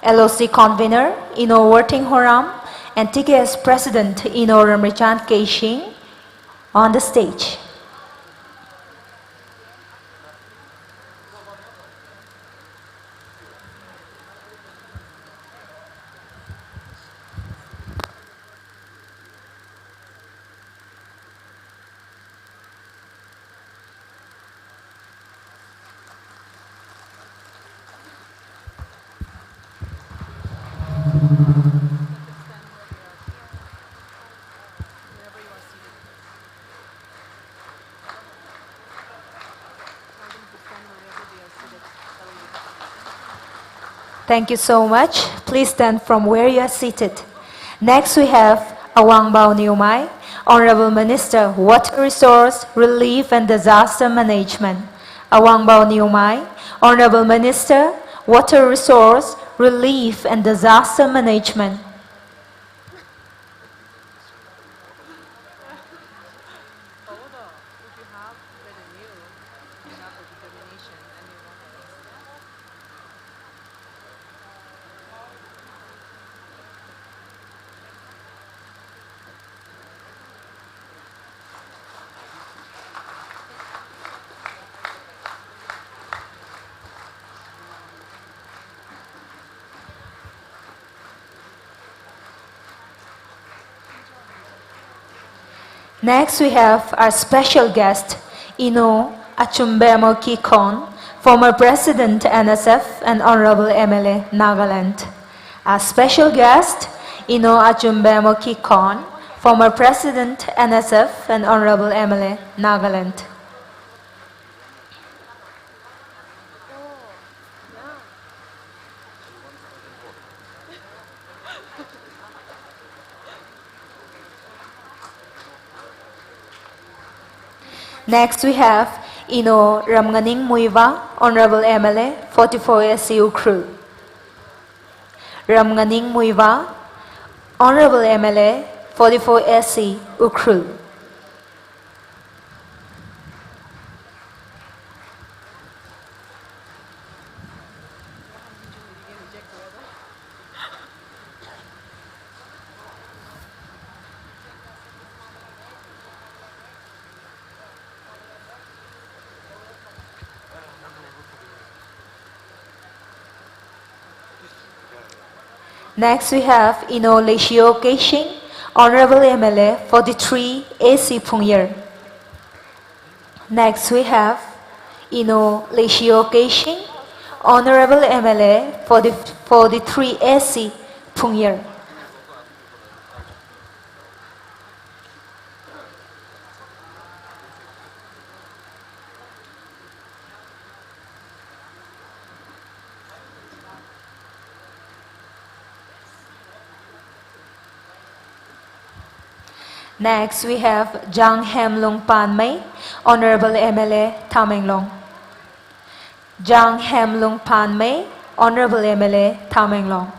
LOC convener, Ino Wortinghoram, and TKS President, Ino Ramichan Keshing, on the stage. Thank you so much. Please stand from where you are seated. Next, we have Awang Bao Niumai, Honorable Minister, Water Resource, Relief and Disaster Management. Awang Bao Niumai, Honorable Minister, Water Resource, Relief and Disaster Management. Next, we have our special guest, Ino Achumbemo Kikon, former President NSF and Honorable MLA Nagaland. Our special guest, Ino Achumbemo Kikon, former President NSF and Honorable MLA Nagaland. Next we have Ino Ramganing Muiva, Honorable MLA, 44 SC Ukhrul. Ramganing Muiva, Honorable MLA, 44 SC Ukhrul. Next we have Ino Leshio Keishing, Honorable MLA, 43 AC Pungyer. Next we have Ino Leshio Keishing, Honorable MLA, 43 AC Pungyer. Next, we have Jang Hemlung Panmei, Honorable MLA, Tamenglong. Jang Hemlung Panmei, Honorable MLA, Tamenglong.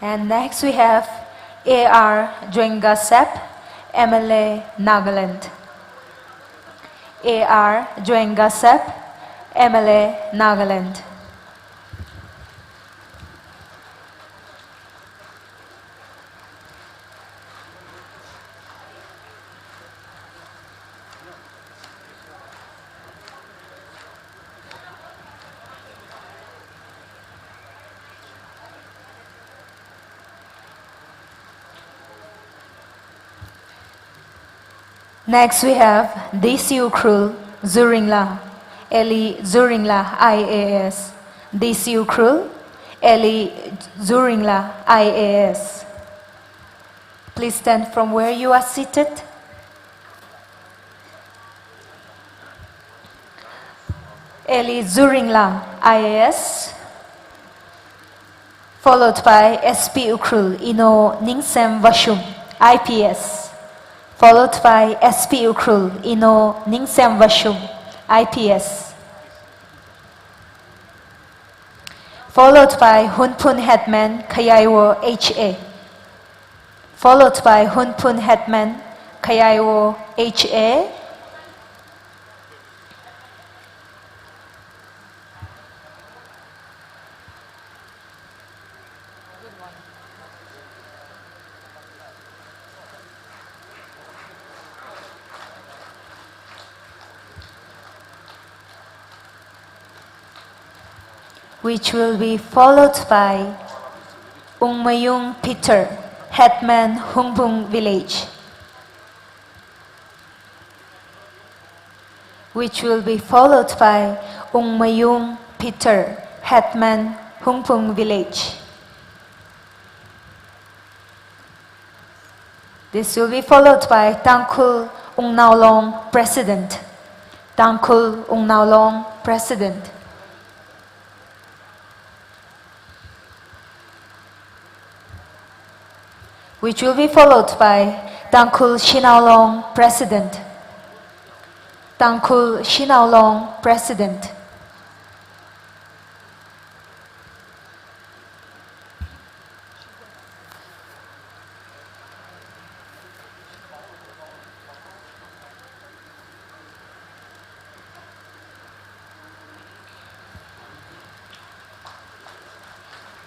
And next we have A.R. Juengasep, MLA, Nagaland. A.R. Juengasep, MLA, Nagaland. Next we have DC Ukhrul, Zuringla, Eli Zuringla, IAS. DC Ukhrul, Eli Zuringla, IAS. Please stand from where you are seated. Eli Zuringla, IAS. Followed by SP Ukhrul, Ino Ningsem Vashum, IPS. Followed by SP Ukhrul, Ino Ningsem Vashum, IPS. Followed by Hunpun Hetman Kayaiwo, HA. Followed by Hunpun Hetman Kayaiwo, HA. Which will be followed by Ungmayung Peter, Hetman Hungbung Village. Which will be followed by Ungmayung Peter, Hetman Hungbung Village. This will be followed by Tangkhul Ungnaulong, President. Tangkhul Ungnaulong, President. Which will be followed by Tangkhul Shinaulong, President. Tangkhul Shinaulong, President.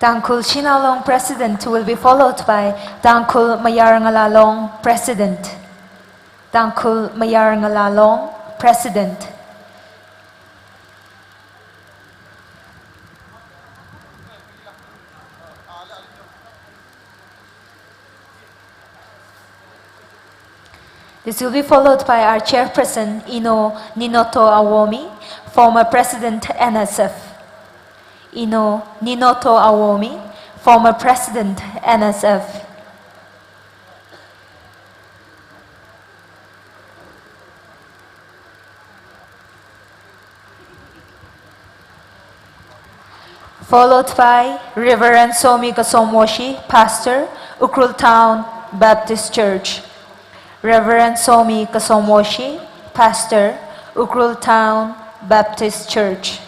Tangkhul Shinaulong, President, will be followed by Tangkhul Mayarngalalong, President. Tangkhul Mayarngalalong, President. This will be followed by our chairperson, Ino Ninoto Awomi, former president NSF. Ino Ninoto Awomi, former president NSF. Followed by Reverend Somi Kasomwoshi, pastor, Ukhrul Town Baptist Church. Reverend Somi Kasomwoshi, pastor, Ukhrul Town Baptist Church.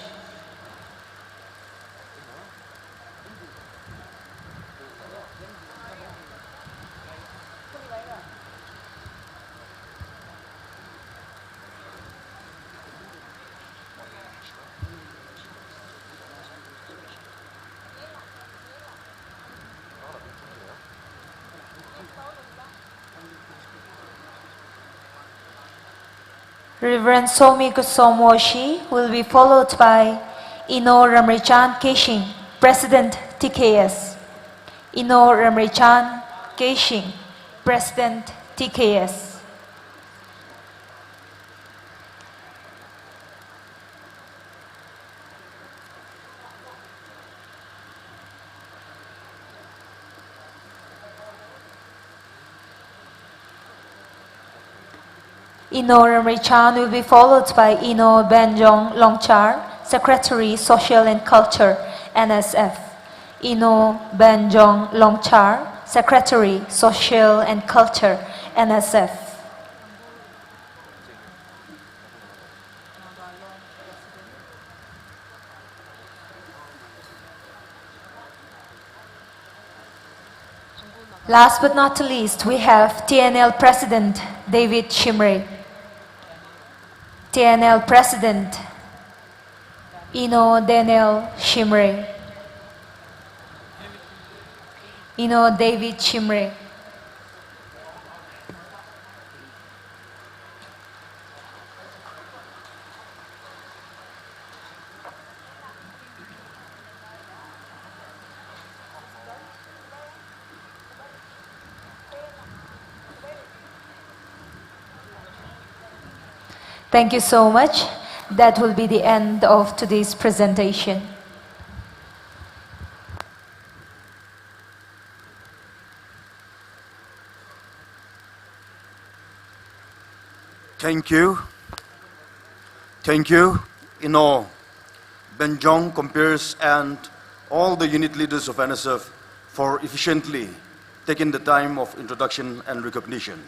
Reverend Somi Kasomwoshi will be followed by Ino Ramrichan Keshing, President TKS. Ino Ramrichan Keshing, President TKS. Ino Ramrichan will be followed by Ino Benjong Longchar, Secretary, Social and Culture, NSF. Ino Benjong Longchar, Secretary, Social and Culture, NSF. Last but not least, we have TNL President David Shimre. TNL President Ino Daniel Shimre. Ino David Shimre. Thank you so much. That will be the end of today's presentation. Thank you. Thank you, Ino Benjong, Compeers, and all the unit leaders of NSF for efficiently taking the time of introduction and recognition.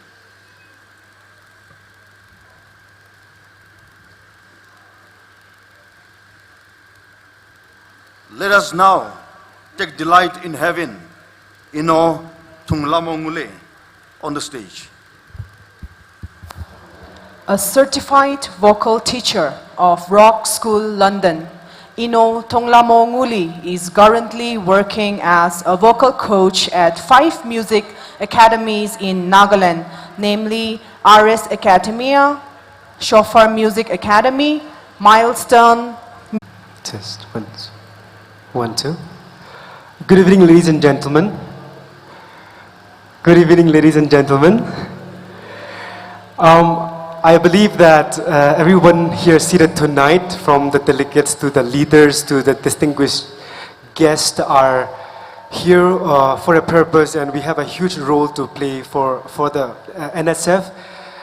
Let us now take delight in having Ino Tunglamongule on the stage. A certified vocal teacher of Rock School London, Ino Tonglamonguli is currently working as a vocal coach at 5 music academies in Nagaland, namely RS Academia, Shofar Music Academy, Milestone. Test, 1, 2. Good evening, ladies and gentlemen. Good evening, ladies and gentlemen. I believe that everyone here seated tonight, from the delegates to the leaders to the distinguished guests, are here for a purpose, and we have a huge role to play for the NSF,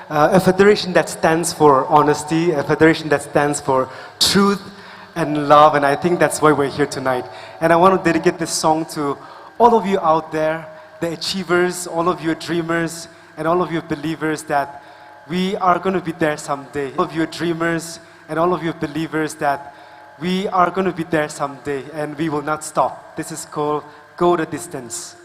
a federation that stands for honesty, a federation that stands for truth and love, and I think that's why we're here tonight. And I want to dedicate this song to all of you out there, the achievers, all of you dreamers, and all of you believers that we are going to be there someday. All of you dreamers and all of you believers that we are going to be there someday, and we will not stop. This is called Go the Distance.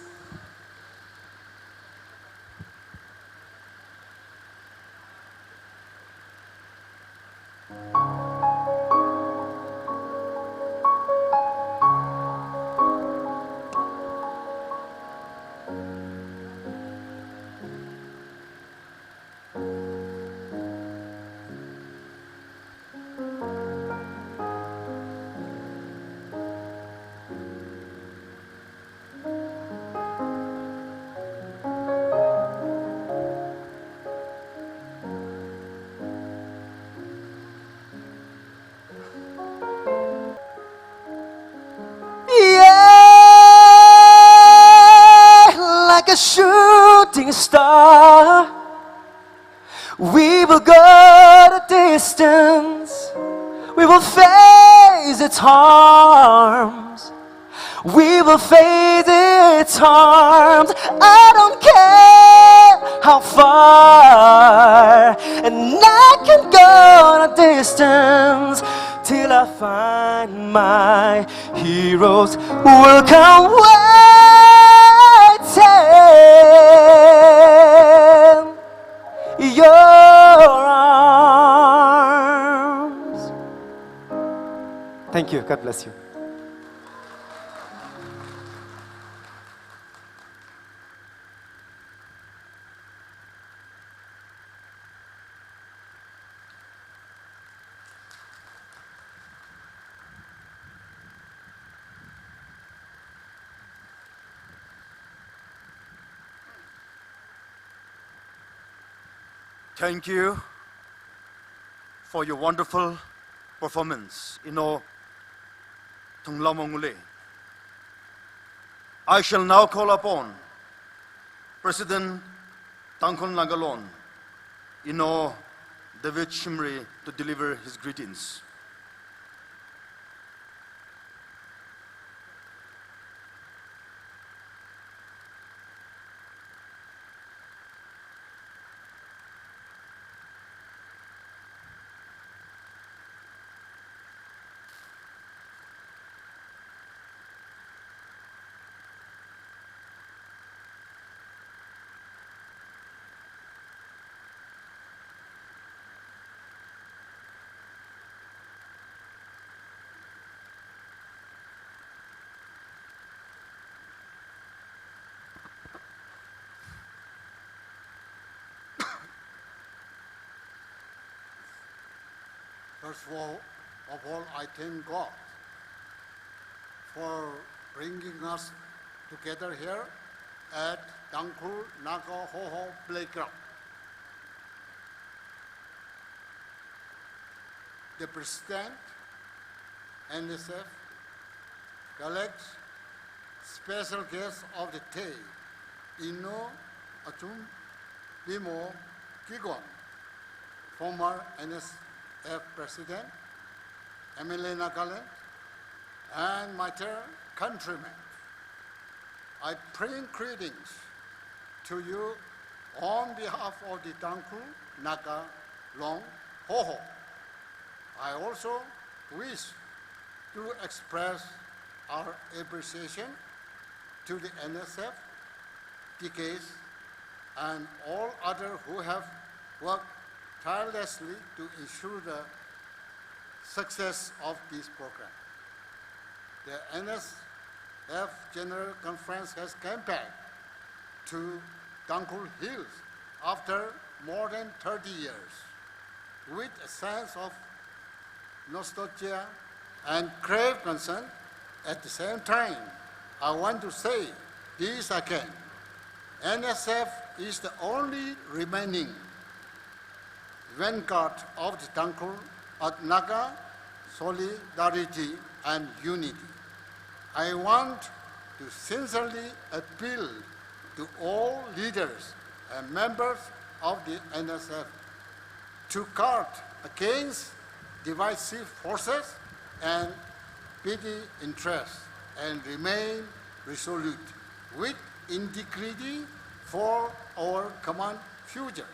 We will go the distance. We will face its harms. We will face its harms. I don't care how far, and I can go the distance till I find my heroes will come waiting your arms. Thank you. God bless you. Thank you for your wonderful performance in Tonglamongule. I shall now call upon President Tangkhul Nagalon, David Shimri, to deliver his greetings. First of all, I thank God for bringing us together here at Tangkhul Naga Hoho Playground. The President, NSF, colleagues, special guests of the day, Ino Atum Bimo Kigon, former NSF President, MLA Nagaland, and my dear countrymen. I bring greetings to you on behalf of the Tangkhul Naga Long Hoho. I also wish to express our appreciation to the NSF, TKs, and all others who have worked tirelessly to ensure the success of this program. The NSF General Conference has come back to Tangkhul Hills after more than 30 years with a sense of nostalgia and grave concern. At the same time, I want to say this again. NSF is the only remaining vanguard of the Tangkhul at Naga solidarity and unity. I want to sincerely appeal to all leaders and members of the NSF to guard against divisive forces and petty interests and remain resolute with integrity for our common future.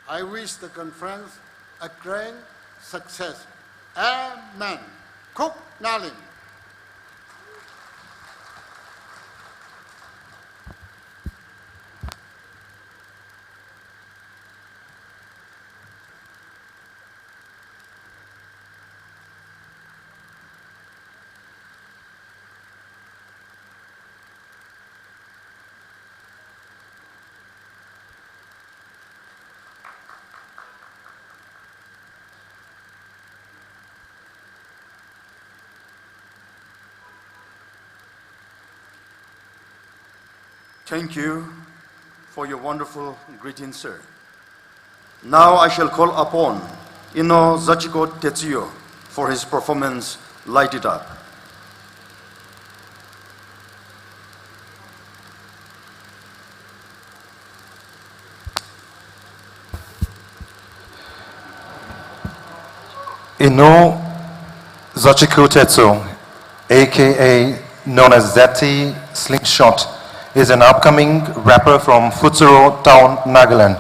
I wish the conference a grand success. Amen. Kuk Naling. Thank you for your wonderful greetings, sir. Now I shall call upon Ino Zachiko Tetsuyo for his performance, Light It Up. Ino Zochiku Tetsu, aka known as Zeti Slingshot, is an upcoming rapper from Futsuro Town, Nagaland.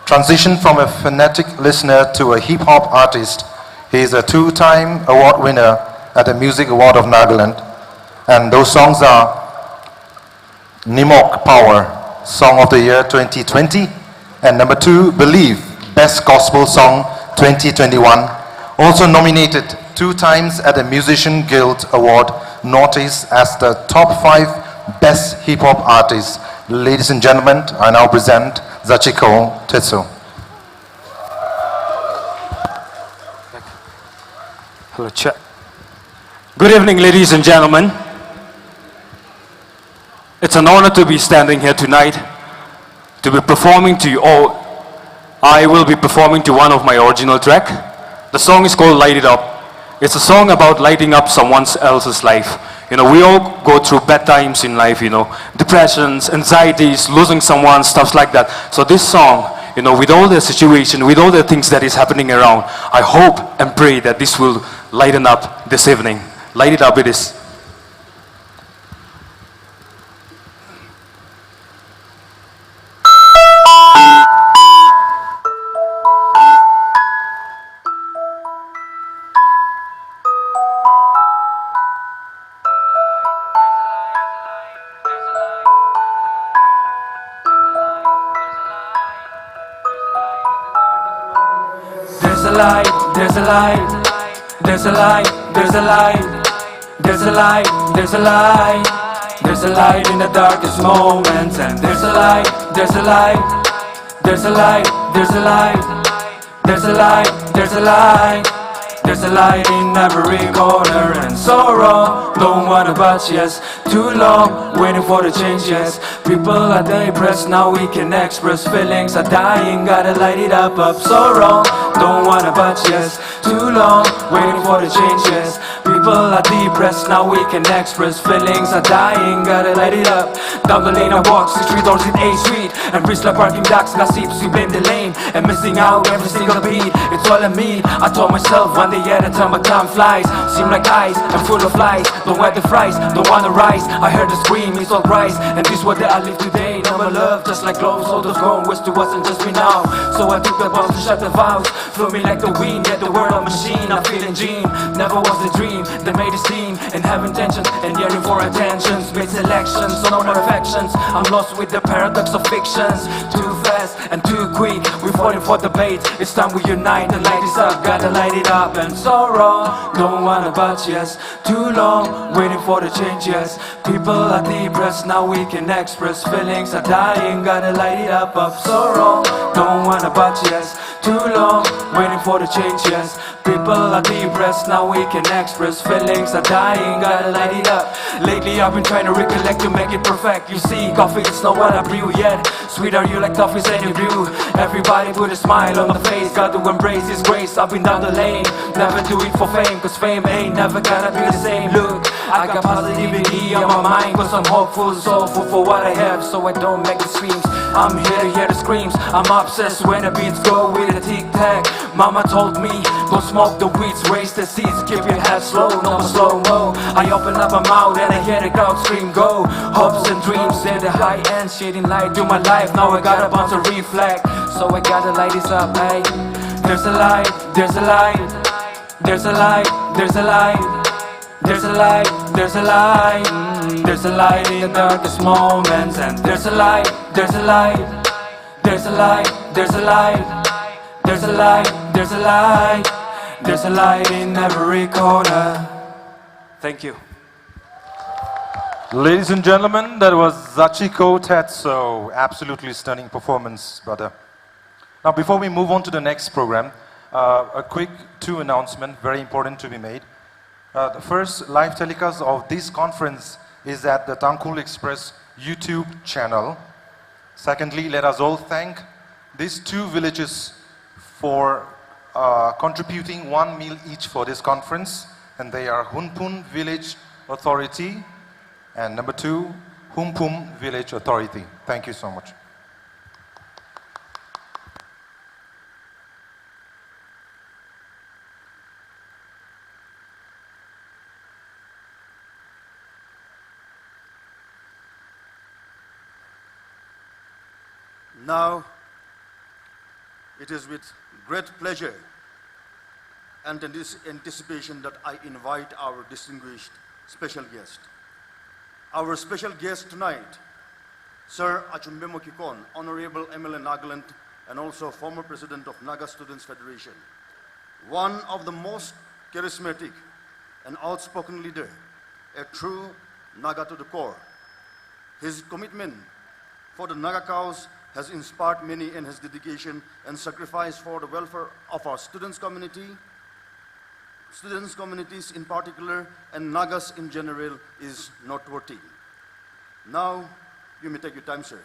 Transitioned from a fanatic listener to a hip-hop artist, he is a two-time award winner at the Music Award of Nagaland. And those songs are Nimok Power, Song of the Year 2020, and number 2, Believe, Best Gospel Song 2021. Also nominated 2 times at the Musician Guild Award Northeast as the top 5 best hip-hop artists. Ladies and gentlemen, I now present Zachiko Tetsu. Hello, chat. Good evening, ladies and gentlemen. It's an honor to be standing here tonight, to be performing to you all. I will be performing to one of my original track. The song is called Light It Up. It's a song about lighting up someone else's life. You know, we all go through bad times in life, you know, depressions, anxieties, losing someone, stuff like that. So this song, you know, with all the situation, with all the things that is happening around, I hope and pray that this will lighten up this evening. Light it up it is. There's a light, there's a light, there's a light, there's a light, there's a light, there's a light, there's a light in the darkest moments, and there's a light, there's a light, there's a light, there's a light, there's a light, there's a light, there's a light in every corner, and sorrow don't wanna budge, yes, too long waiting for the change, yes. People are depressed, now we can express feelings are dying, gotta light it up, sorrow don't wanna budge, yes, too long waiting for the change, yes. People are depressed, now we can express feelings are dying, gotta light it up. Down the lane I walk, 6 street doors in 8th Street, and reach like parking docks, gossips, we blame the lane, and missing out every single beat, it's all on me. I told myself one day at a time, but time flies, seem like ice, I'm full of lies, don't wear the fries, don't wanna rise, I heard the scream, it's all rise, and this what I live today, number love, just like gloves, all those gone, wish it wasn't just me now, so I took the balls to shut the valves, flew me like the wind, yeah, the world of machine, I'm feeling gene, never was a dream, they made a scene, and have intentions, and yearning for attentions, made selections, so no more affections, I'm lost with the paradox of fictions, too fast and too quick, we're falling for debate, it's time we unite, the light is up, gotta light it up, and sorrow, don't wanna budge, yes, too long, waiting for the change, yes, people are depressed, now we can express feelings are dying, gotta light it up, sorrow, don't wanna budge, yes, too long, waiting for the change, yes, people are depressed, now we can express feelings are dying, gotta light it up. Lately I've been trying to recollect to make it perfect. You see, coffee is not what I brew yet. Sweet are you like toffees and you brew. Everybody put a smile on the face, got to embrace His grace. I've been down the lane, never do it for fame, cause fame ain't never gonna be the same. Look, I got positivity on my mind, cause I'm hopeful, soulful for what I have, so I don't make extremes. I'm here to hear the screams, I'm obsessed when the beats go with a tic-tac. Mama told me, go smoke the weeds, raise the seeds, keep your head slow, no more slow-mo. I open up my mouth and I hear the crowd scream, go. Hopes and dreams, they're the high end, shading light to my life. Now I got a bunch of reflect, so I gotta light this up, hey. There's a light, there's a light, there's a light, there's a light, there's a light, there's a light, there's a light in the darkest moments, and there's a light, there's a light, there's a light, there's a light, there's a light, there's a light, there's a light in every corner. Thank you. Ladies and gentlemen, that was Zachiko Tetsu. Absolutely stunning performance, brother. Now, before we move on to the next program, a quick 2 announcements, very important to be made. The first live telecast of this conference is at the Tangkhul Express YouTube channel. Secondly, let us all thank these 2 villages for contributing 1 meal each for this conference, and they are Hunpun Village Authority and number 2, Humpum Village Authority. Thank you so much. Now, it is with great pleasure and anticipation that I invite our distinguished special guest. Our special guest tonight, Sir Achumbemo Kikon, Honorable MLA Nagaland and also former President of Naga Students Federation. One of the most charismatic and outspoken leader, a true Naga to the core. His commitment for the Naga cause has inspired many, and his dedication and sacrifice for the welfare of our students communities in particular, and Nagas in general, is noteworthy. Now, you may take your time, sir.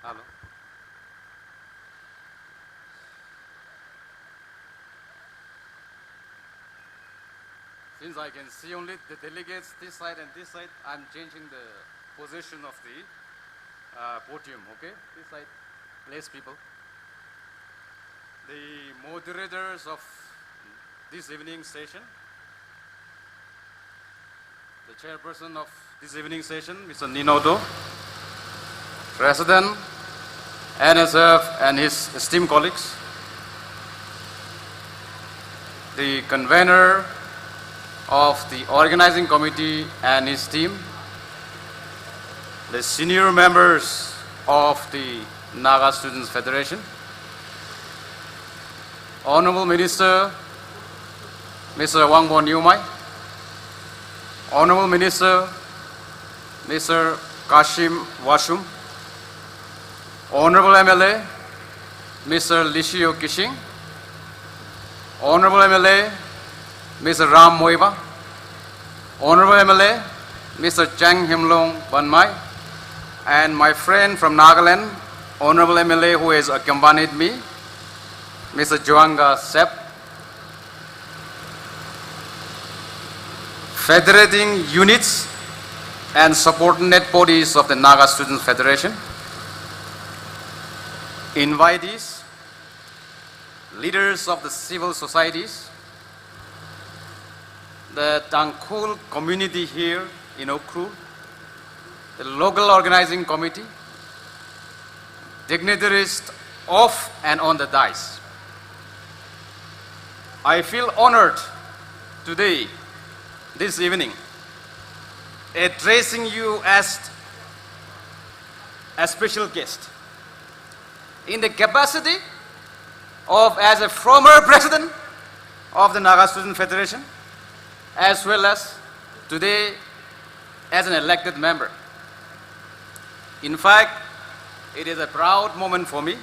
Hello. Since I can see only the delegates this side and this side, I'm changing the position of the podium, okay? This side, place people. The moderators of this evening session, the chairperson of this evening session, Mr. Ninodo, President, NSF and his esteemed colleagues, the convener of the organizing committee and his team, the senior members of the Naga Students Federation, Honorable Minister, Mr. Wangbo Nyumai, Honorable Minister, Mr. Kashim Washum, Honorable MLA, Mr. Lishio Kishing, Honorable MLA, Mr. Ram Moiba, Honorable MLA, Mr. Chang Himlong Banmai, and my friend from Nagaland, Honorable MLA who has accompanied me, Mr. Joanga Sep, federating units and subordinate bodies of the Naga Students Federation, invitees, leaders of the civil societies, the Tangkhul community here in Ukhrul, the local organizing committee, dignitaries off and on the dais. I feel honored today, this evening, addressing you as a special guest in the capacity of as a former president of the Naga Student Federation, as well as today as an elected member. In fact, it is a proud moment for me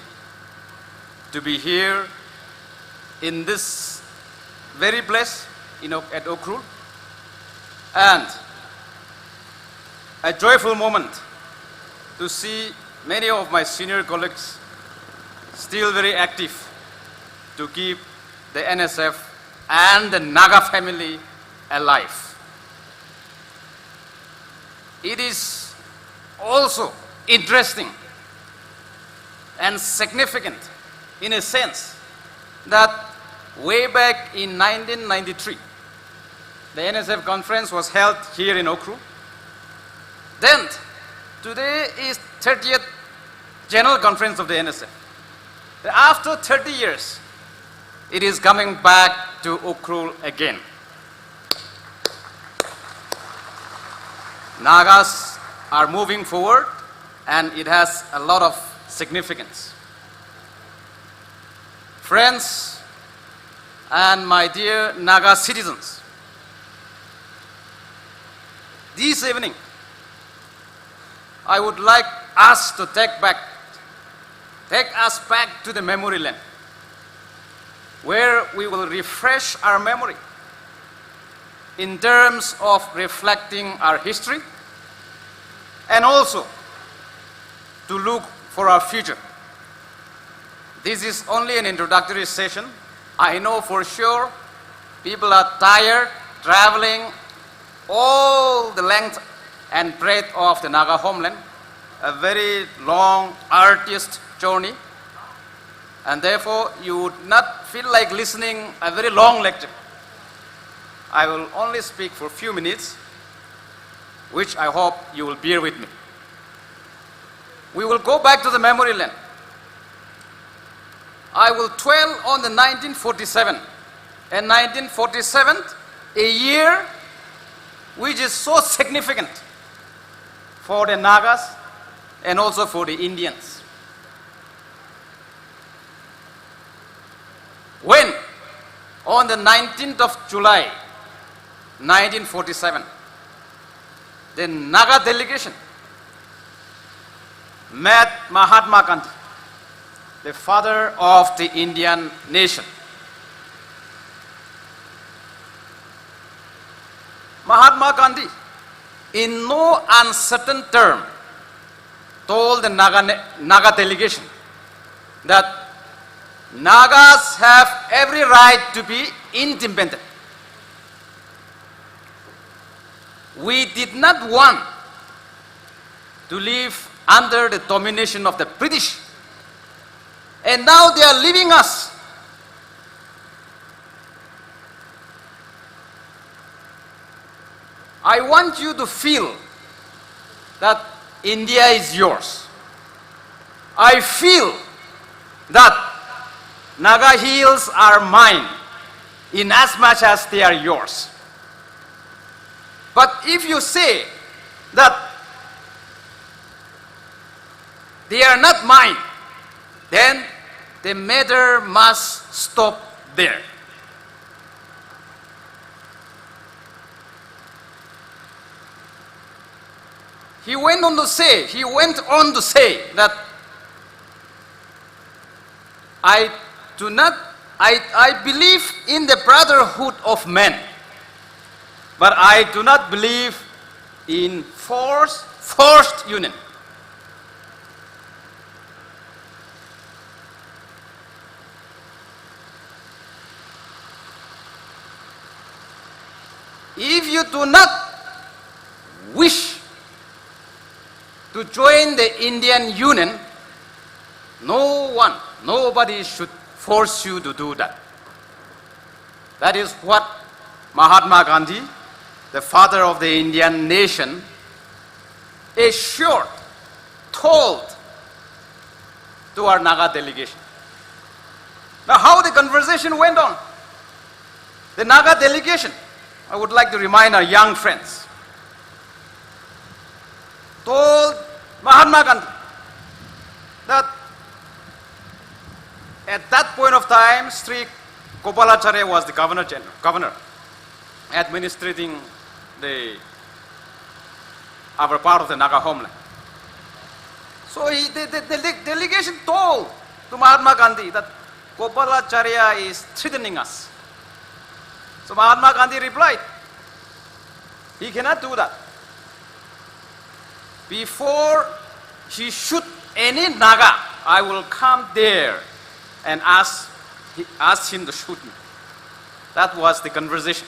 to be here in this very place at Ukhrul, and a joyful moment to see many of my senior colleagues still very active to keep the NSF and the Naga family alive. It is also interesting and significant in a sense that way back in 1993, the NSF conference was held here in Ukhrul. Then, today is 30th General Conference of the NSF. After 30 years, it is coming back to Ukhrul again. Nagas are moving forward, and it has a lot of significance. Friends and my dear Naga citizens, this evening, I would like us to take us back to the memory lane, where we will refresh our memory in terms of reflecting our history and also to look for our future. This is only an introductory session. I know for sure people are tired traveling all the length and breadth of the Naga homeland, a very long, arduous journey, and therefore you would not feel like listening a very long lecture. I will only speak for a few minutes, which I hope you will bear with me. We will go back to the memory lane. I will dwell on the 1947. And 1947, a year which is so significant for the Nagas and also for the Indians. When, on the 19th of July, 1947, the Naga delegation met Mahatma Gandhi, the father of the Indian nation. Mahatma Gandhi, in no uncertain term, told the Naga delegation that Nagas have every right to be independent. We did not want to live under the domination of the British, and now they are leaving us. I want you to feel that India is yours. I feel that Naga hills are mine in as much as they are yours. But if you say that they are not mine, then the matter must stop there. He went on to say that I believe in the brotherhood of men, but I do not believe in forced union. If you do not wish to join the Indian Union, nobody should force you to do that. That is what Mahatma Gandhi, the father of the Indian nation, told to our Naga delegation. Now, how the conversation went on? The Naga delegation, I would like to remind our young friends, told Mahatma Gandhi that at that point of time, Sri Gopalacharya was the governor administrating our part of the Naga homeland. So the delegation told to Mahatma Gandhi that Gopalacharya is threatening us. So Mahatma Gandhi replied, he cannot do that. Before he shoot any Naga, I will come there and ask him to shoot me. That was the conversation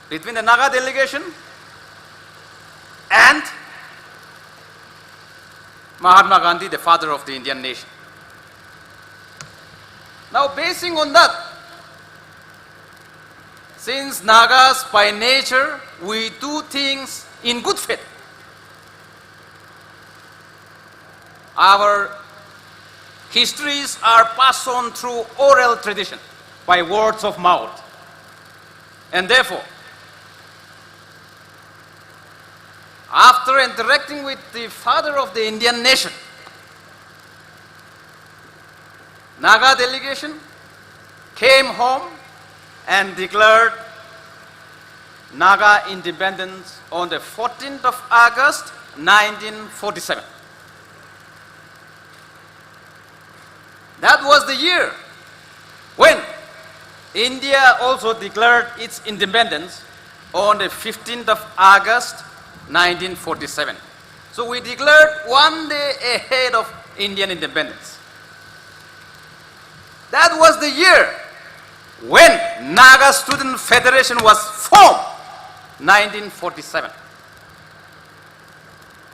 between the Naga delegation and Mahatma Gandhi, the father of the Indian nation. Now, basing on that, since Nagas by nature, we do things in good faith, our histories are passed on through oral tradition by words of mouth. And therefore, after interacting with the father of the Indian nation, Naga delegation came home and declared Naga independence on the 14th of August 1947. That was the year when India also declared its independence on the 15th of August 1947. So we declared 1 day ahead of Indian independence. That was the year when Naga Student Federation was formed, 1947.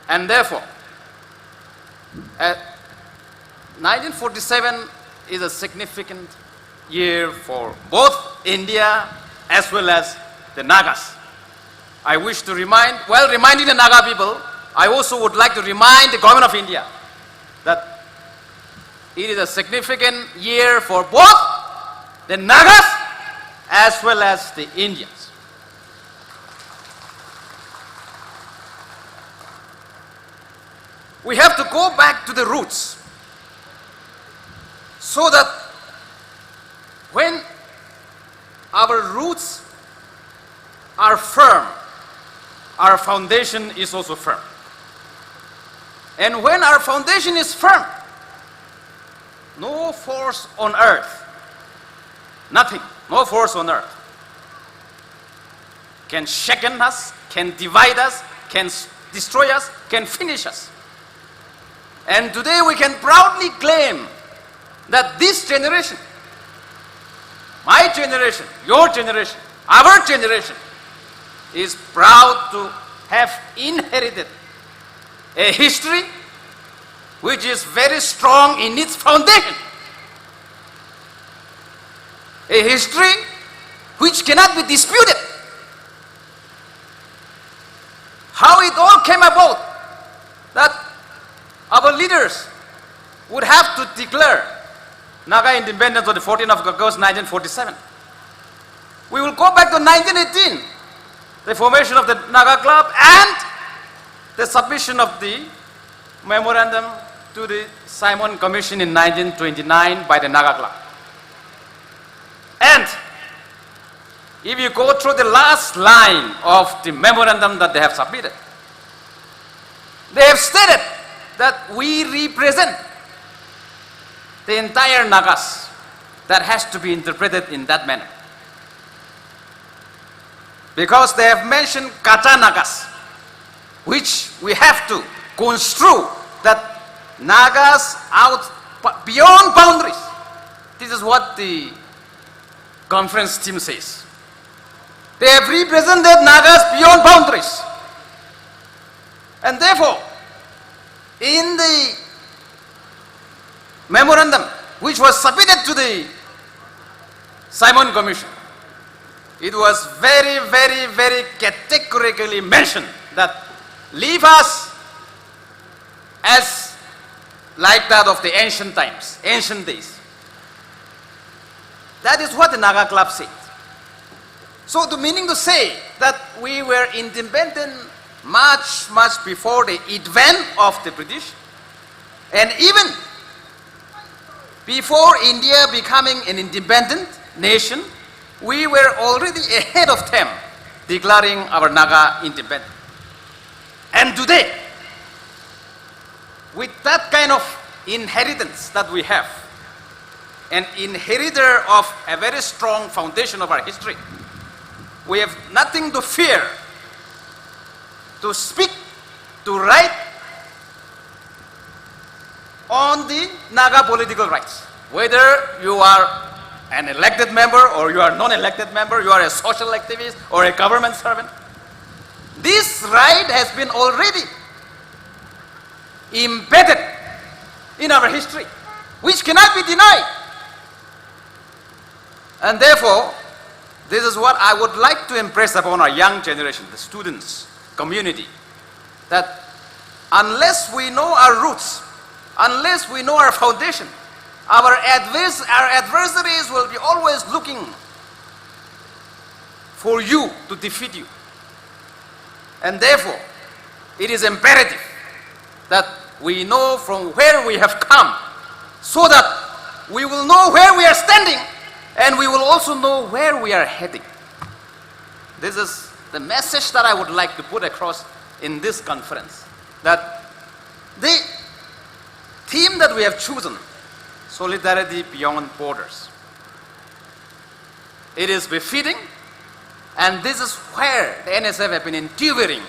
And therefore, 1947 is a significant year for both India as well as the Nagas. I wish to reminding the Naga people, I also would like to remind the government of India that it is a significant year for both the Nagas as well as the Indians. We have to go back to the roots so that when our roots are firm, our foundation is also firm. And when our foundation is firm, no force on earth, nothing, no force on earth can shake us, can divide us, can destroy us, can finish us. And today we can proudly claim that this generation, my generation, your generation, our generation, is proud to have inherited a history which is very strong in its foundation. A history which cannot be disputed. How it all came about that our leaders would have to declare Naga independence on the 14th of August 1947. We will go back to 1918, the formation of the Naga Club and the submission of the memorandum to the Simon Commission in 1929 by the Naga Club. And if you go through the last line of the memorandum that they have submitted, they have stated that we represent the entire Nagas. That has to be interpreted in that manner. Because they have mentioned Kata Nagas, which we have to construe that Nagas out beyond boundaries. This is what the conference team says. They have represented Nagas beyond boundaries. And therefore, in the memorandum which was submitted to the Simon Commission, it was very, very, very categorically mentioned that leave us as like that of the ancient times, ancient days. That is what the Naga Club said. So the meaning to say that we were independent much, much before the advent of the British, and even before India becoming an independent nation, we were already ahead of them, declaring our Naga independence. And today, with that kind of inheritance that we have, an inheritor of a very strong foundation of our history, we have nothing to fear to speak, to write on the Naga political rights. Whether you are an elected member or you are non-elected member, you are a social activist or a government servant, this right has been already embedded in our history, which cannot be denied. And therefore, this is what I would like to impress upon our young generation, the students, community, that unless we know our roots, unless we know our foundation, our adversaries will be always looking for you to defeat you. And therefore, it is imperative that we know from where we have come, so that we will know where we are standing and we will also know where we are heading. This is the message that I would like to put across in this conference, that the theme that we have chosen, solidarity beyond borders, it is befitting, and this is where the NSF have been endeavoring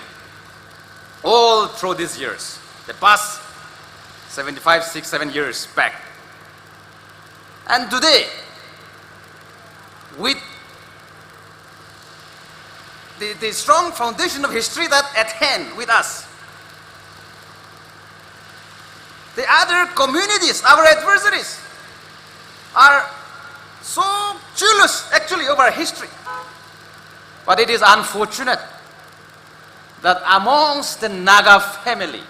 all through these years, the past 75, 6, 7 years back. And today, with the strong foundation of history that at hand with us, the other communities, our adversaries, are so jealous actually over history. But it is unfortunate that amongst the Naga family,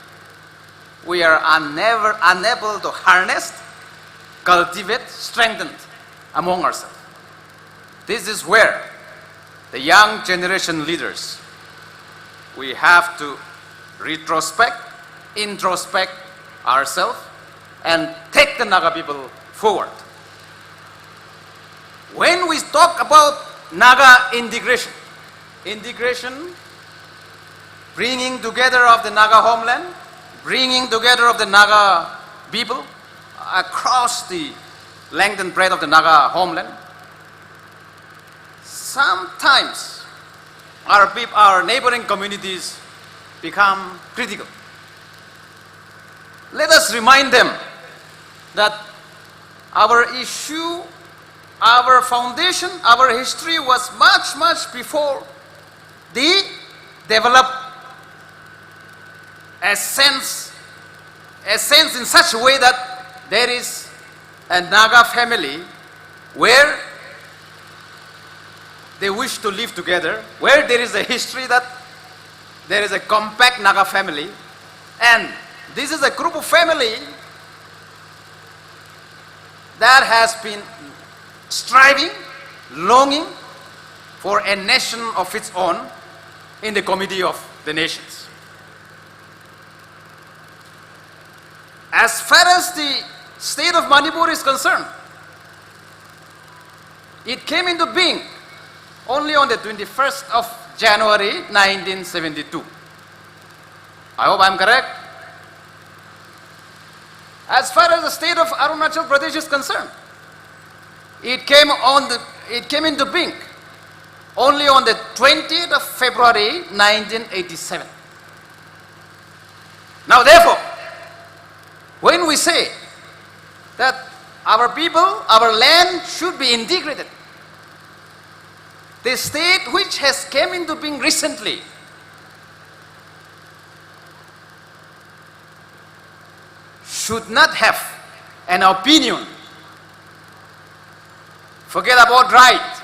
we are unable to harness, cultivate, strengthen among ourselves. This is where the young generation leaders, we have to retrospect, introspect ourselves, and take the Naga people forward. When we talk about Naga integration, bringing together of the Naga homeland, bringing together of the Naga people across the length and breadth of the Naga homeland, sometimes our neighboring communities become critical. Let us remind them that our issue, our foundation, our history was much, much before they developed a sense in such a way that there is a Naga family where they wish to live together, where there is a history that there is a compact Naga family, and this is a group of family that has been striving, longing for a nation of its own in the community of the nations. As far as the state of Manipur is concerned, it came into being only on the 21st of January 1972. I hope I'm correct. As far as the state of Arunachal Pradesh is concerned, it came into being only on the 20th of February 1987. Now therefore, when we say that our people, our land should be integrated, the state which has came into being recently should not have an opinion. Forget about right.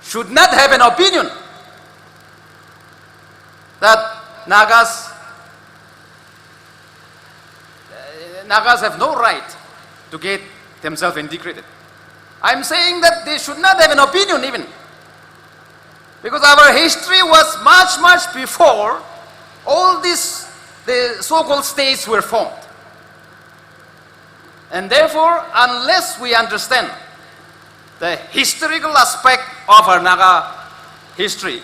Should not have an opinion that Nagas have no right to get themselves integrated. I'm saying that they should not have an opinion even, because our history was much, much before all these the so-called states were formed. And therefore, unless we understand the historical aspect of our Naga history,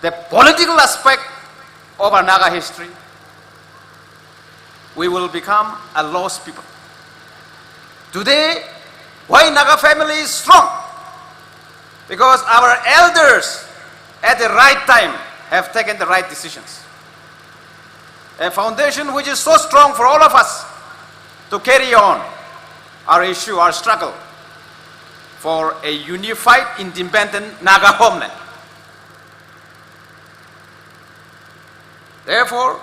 the political aspect of our Naga history, we will become a lost people. Today, why Naga family is strong? Because our elders at the right time have taken the right decisions. A foundation which is so strong for all of us to carry on our issue, our struggle for a unified, independent Naga homeland. Therefore,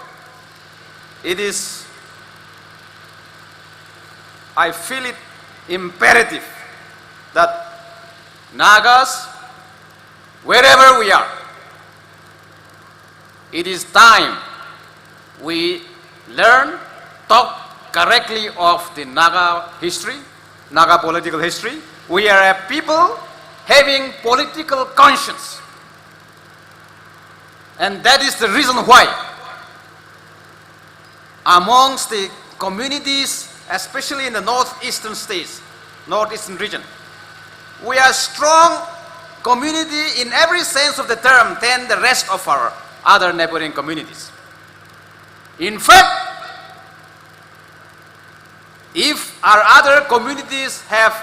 I feel it imperative that Nagas, wherever we are, it is time we learn, talk correctly of the Naga history, Naga political history. We are a people having political conscience. And that is the reason why amongst the communities, especially in the northeastern states, northeastern region, we are strong community in every sense of the term than the rest of our other neighboring communities. In fact, if our other communities have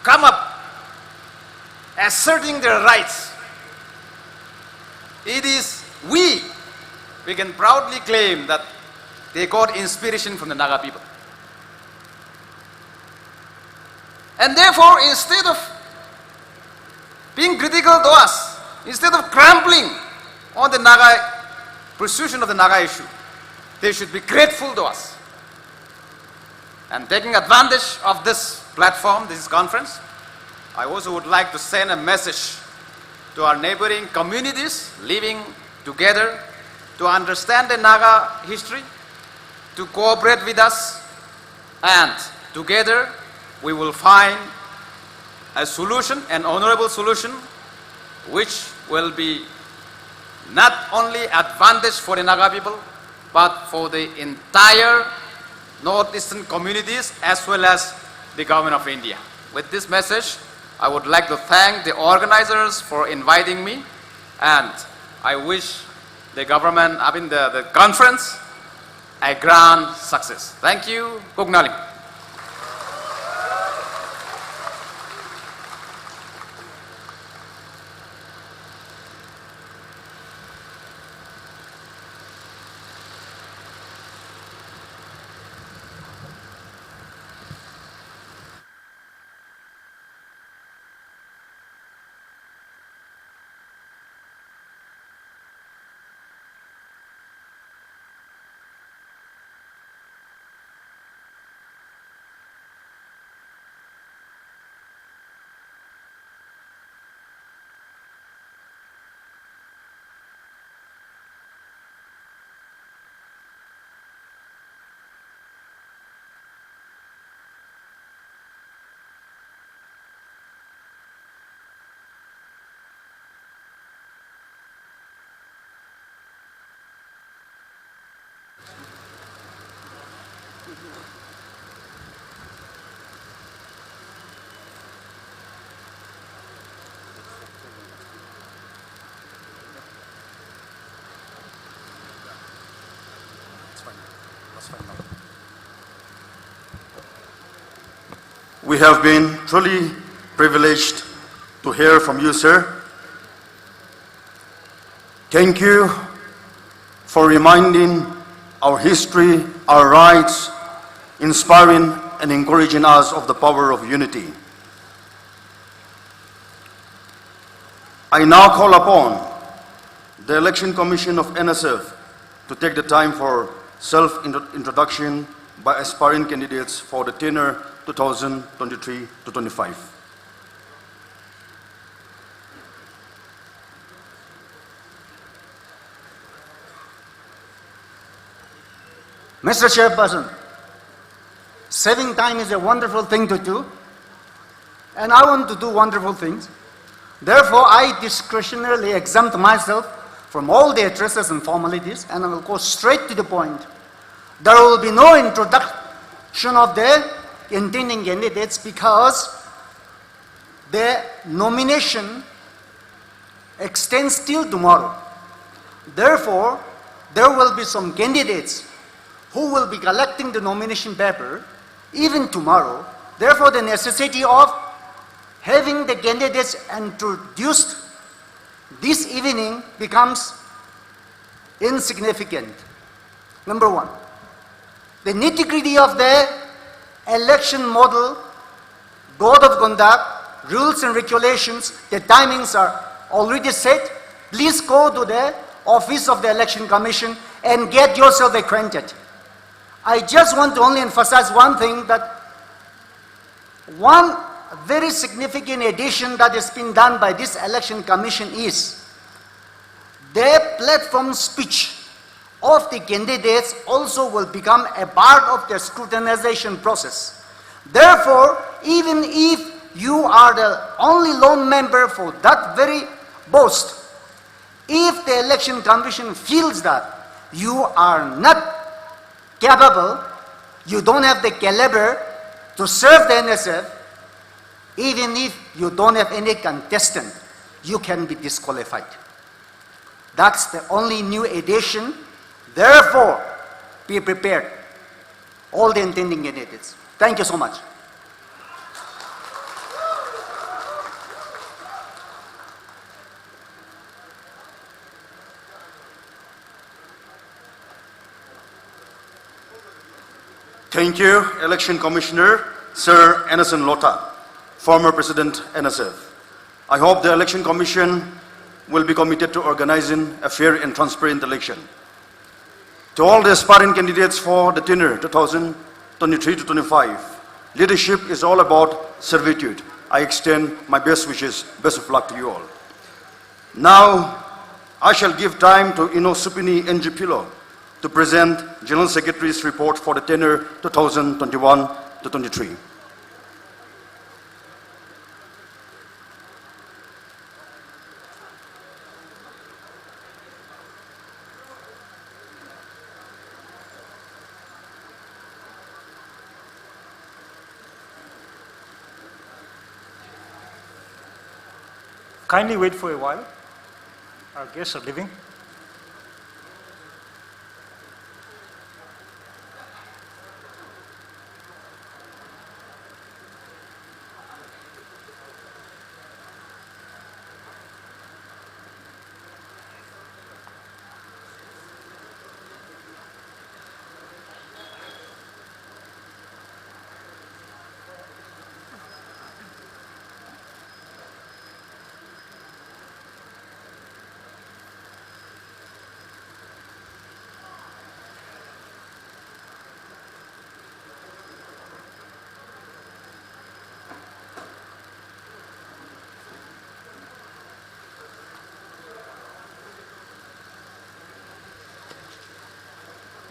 come up asserting their rights, it is we can proudly claim that they got inspiration from the Naga people. And therefore, instead of being critical to us, instead of trampling on the Naga pursuit of the Naga issue, they should be grateful to us. And taking advantage of this platform, this conference, I also would like to send a message to our neighboring communities living together to understand the Naga history, to cooperate with us, and together we will find a solution, an honorable solution, which will be not only advantage for the Naga people, but for the entire northeastern communities as well as the government of India. With this message, I would like to thank the organizers for inviting me, and I wish the government, the conference, a grand success. Thank you. Kugnali. We have been truly privileged to hear from you, sir. Thank you for reminding our history, our rights, inspiring and encouraging us of the power of unity. I now call upon the Election Commission of NSF to take the time for self-introduction by aspiring candidates for the tenure 2023 to 25. Mr. Chairperson, saving time is a wonderful thing to do, and I want to do wonderful things. Therefore, I discretionarily exempt myself from all the addresses and formalities, and I will go straight to the point. There will be no introduction of the intending candidates because the nomination extends till tomorrow. Therefore, there will be some candidates who will be collecting the nomination paper even tomorrow. Therefore, the necessity of having the candidates introduced this evening becomes insignificant. Number one, the nitty-gritty of the election model, code of conduct, rules and regulations, the timings are already set. Please go to the office of the Election Commission and get yourself acquainted. I just want to only emphasize one thing, that one very significant addition that has been done by this Election Commission is their platform speech of the candidates also will become a part of the scrutinization process. Therefore, even if you are the only lone member for that very post, if the Election Commission feels that you are not capable, you don't have the caliber to serve the NSF, Even if you don't have any contestant, you can be disqualified. That's the only new edition. Therefore, be prepared. All the intending candidates. Thank you so much. Thank you, Election Commissioner Sir Anderson Lota, former President NSF. I hope the Election Commission will be committed to organizing a fair and transparent election. To all the aspiring candidates for the tenure 2023 to 25, leadership is all about servitude. I extend my best wishes, best of luck to you all. Now, I shall give time to Ino Supini Njipilo to present General Secretary's report for the tenure 2021 to 23. Kindly wait for a while. Our guests are leaving.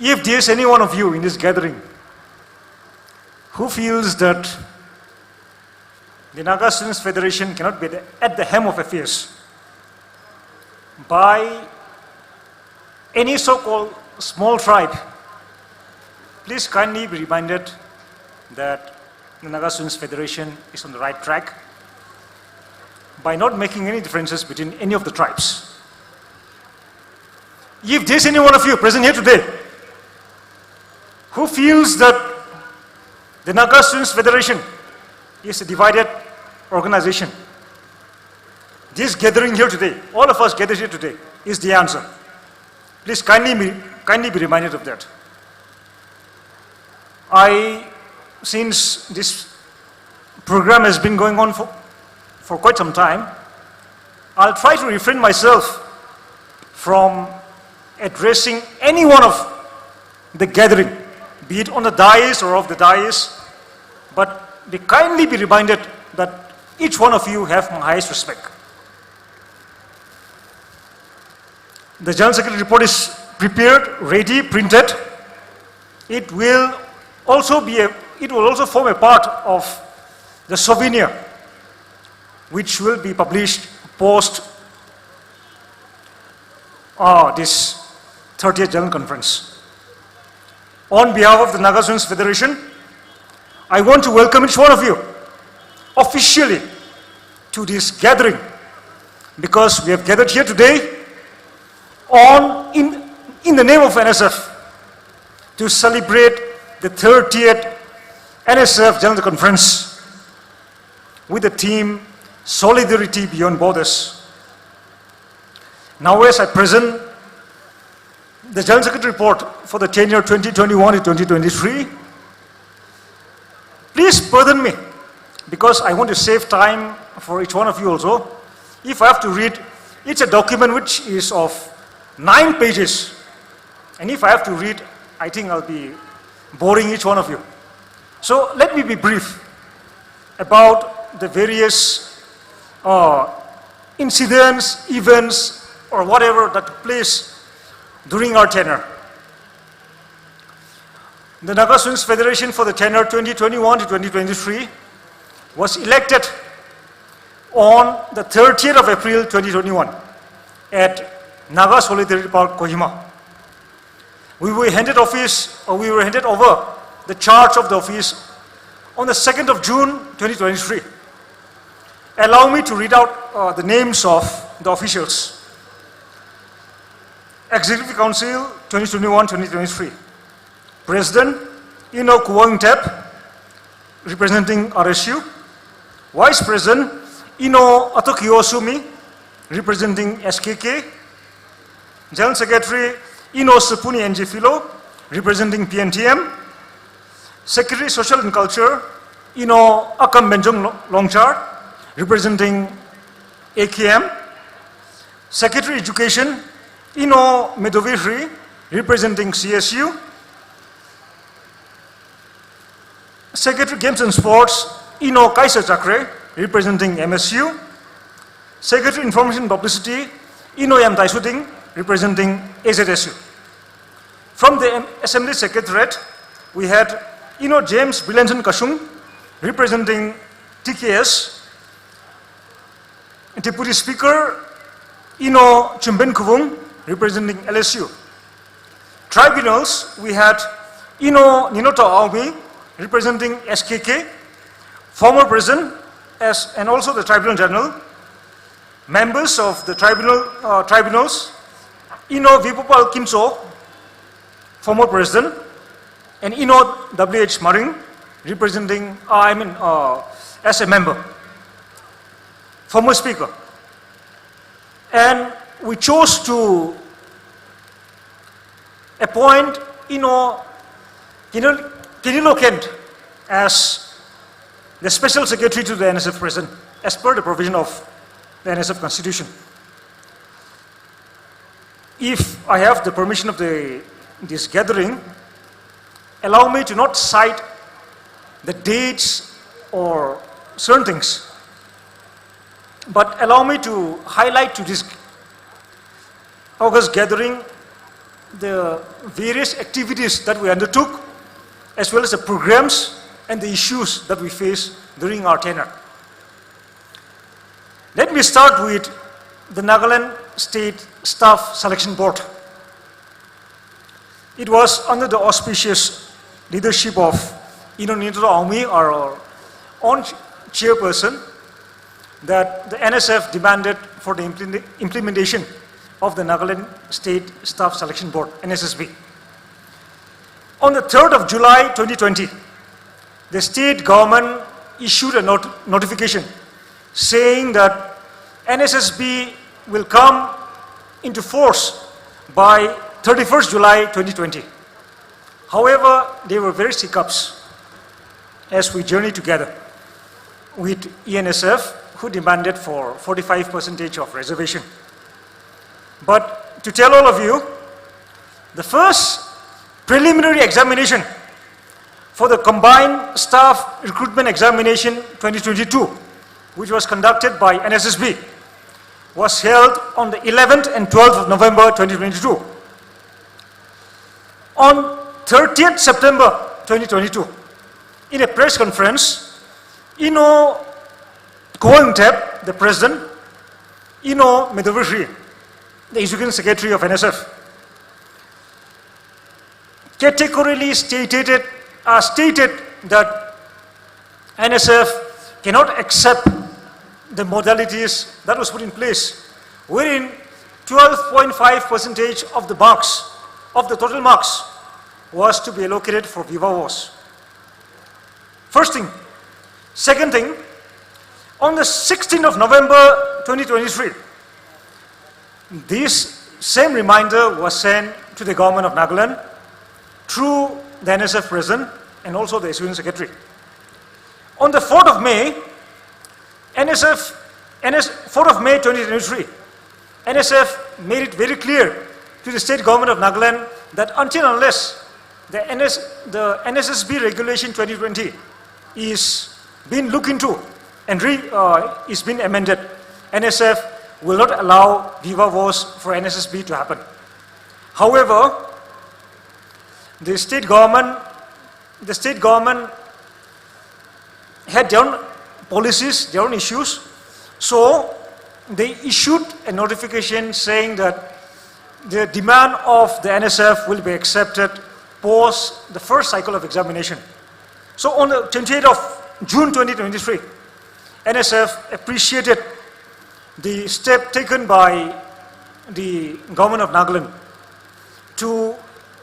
If there is any one of you in this gathering who feels that the Naga Students Federation cannot be at the helm of affairs by any so-called small tribe, please kindly be reminded that the Naga Students Federation is on the right track by not making any differences between any of the tribes. If there is any one of you present here today who feels that the Naga Students Federation is a divided organization, this gathering here today, all of us gathered here today, is the answer. Please kindly be reminded of that. Since this program has been going on for quite some time, I'll try to refrain myself from addressing any one of the gathering, be it on the dais or off the dais, but kindly be reminded that each one of you have my highest respect. The General Secretary report is prepared, ready, printed. It will also form a part of the souvenir, which will be published post this 30th General Conference. On behalf of the Naga Students Federation, I want to welcome each one of you officially to this gathering, because we have gathered here today in the name of NSF to celebrate the 30th NSF General Conference with the theme Solidarity Beyond Borders. Now, as I present the General Secretary report for the tenure 2021 to 2023, please pardon me, because I want to save time for each one of you also. If I have to read, it's a document which is of 9 pages. And if I have to read, I think I'll be boring each one of you. So let me be brief about the various incidents, events, or whatever that took place during our tenure. The Naga Students Federation for the tenure 2021 to 2023 was elected on the 30th of April 2021 at Naga Solidarity Park, Kohima. We were handed over the charge of the office on the 2nd of June 2023. allow me to read out the names of the officials. Executive Council 2021-2023. President Ino Kuwangtep, representing RSU. Vice President Ino Atokiyosumi, representing SKK. General Secretary Ino Sepuni Njifilo, representing PNTM. Secretary Social and Culture Ino Akam Benjong Longchar, representing AKM. Secretary Education Ino Medovihri, representing CSU. Secretary Games and Sports Ino Kaisa Chakre, representing MSU. Secretary Information and Publicity Ino Yam Taisuding, representing AZSU. From the Assembly Secretariat, we had Ino James Bilenson Kashung, representing TKS. Deputy Speaker Ino Chumben Kuvung, representing LSU. Tribunals, we had Ino Ninoto Aumi, representing SKK, former president, and also the Tribunal General. Members of the tribunals, Ino Vipupal Kimso, former president, and Ino W.H. Maring, representing, as a member, former speaker. And we chose to appoint Ino Kinilo Kent as the Special Secretary to the NSF President, as per the provision of the NSF Constitution. If I have the permission of this gathering, allow me to not cite the dates or certain things, but allow me to highlight to this August gathering the various activities that we undertook, as well as the programs and the issues that we face during our tenure. Let me start with the Nagaland State Staff Selection Board. It was under the auspicious leadership of Ino Nintoro Aumi, our own chairperson, that the NSF demanded for the implementation of the Nagaland State Staff Selection Board, NSSB. On the 3rd of July 2020, the state government issued a notification saying that NSSB will come into force by 31st July 2020. However, there were various hiccups as we journeyed together with ENSF, who demanded for 45% of reservation. But to tell all of you, the first preliminary examination for the Combined Staff Recruitment Examination 2022, which was conducted by NSSB, was held on the 11th and 12th of November 2022. On 30th September 2022, in a press conference, Ino Kuwangtep, the president, Ino Medovihri, the executive secretary of NSF, categorically stated that NSF cannot accept the modalities that was put in place, wherein 12.5% of the marks, of the total marks, was to be allocated for Viva Voce. First thing. Second thing, on the 16th of November 2023, this same reminder was sent to the government of Nagaland through the NSF president and also the executive secretary. On the 4th of May, 4th of May 2023, NSF made it very clear to the state government of Nagaland that until and unless the NSSB regulation 2020 is being looked into and is being amended, NSF will not allow Viva Voce for NSSB to happen. However, the state government had their own policies, their own issues, so they issued a notification saying that the demand of the NSF will be accepted post the first cycle of examination. So on the 28th of June 2023, NSF appreciated the step taken by the government of Nagaland to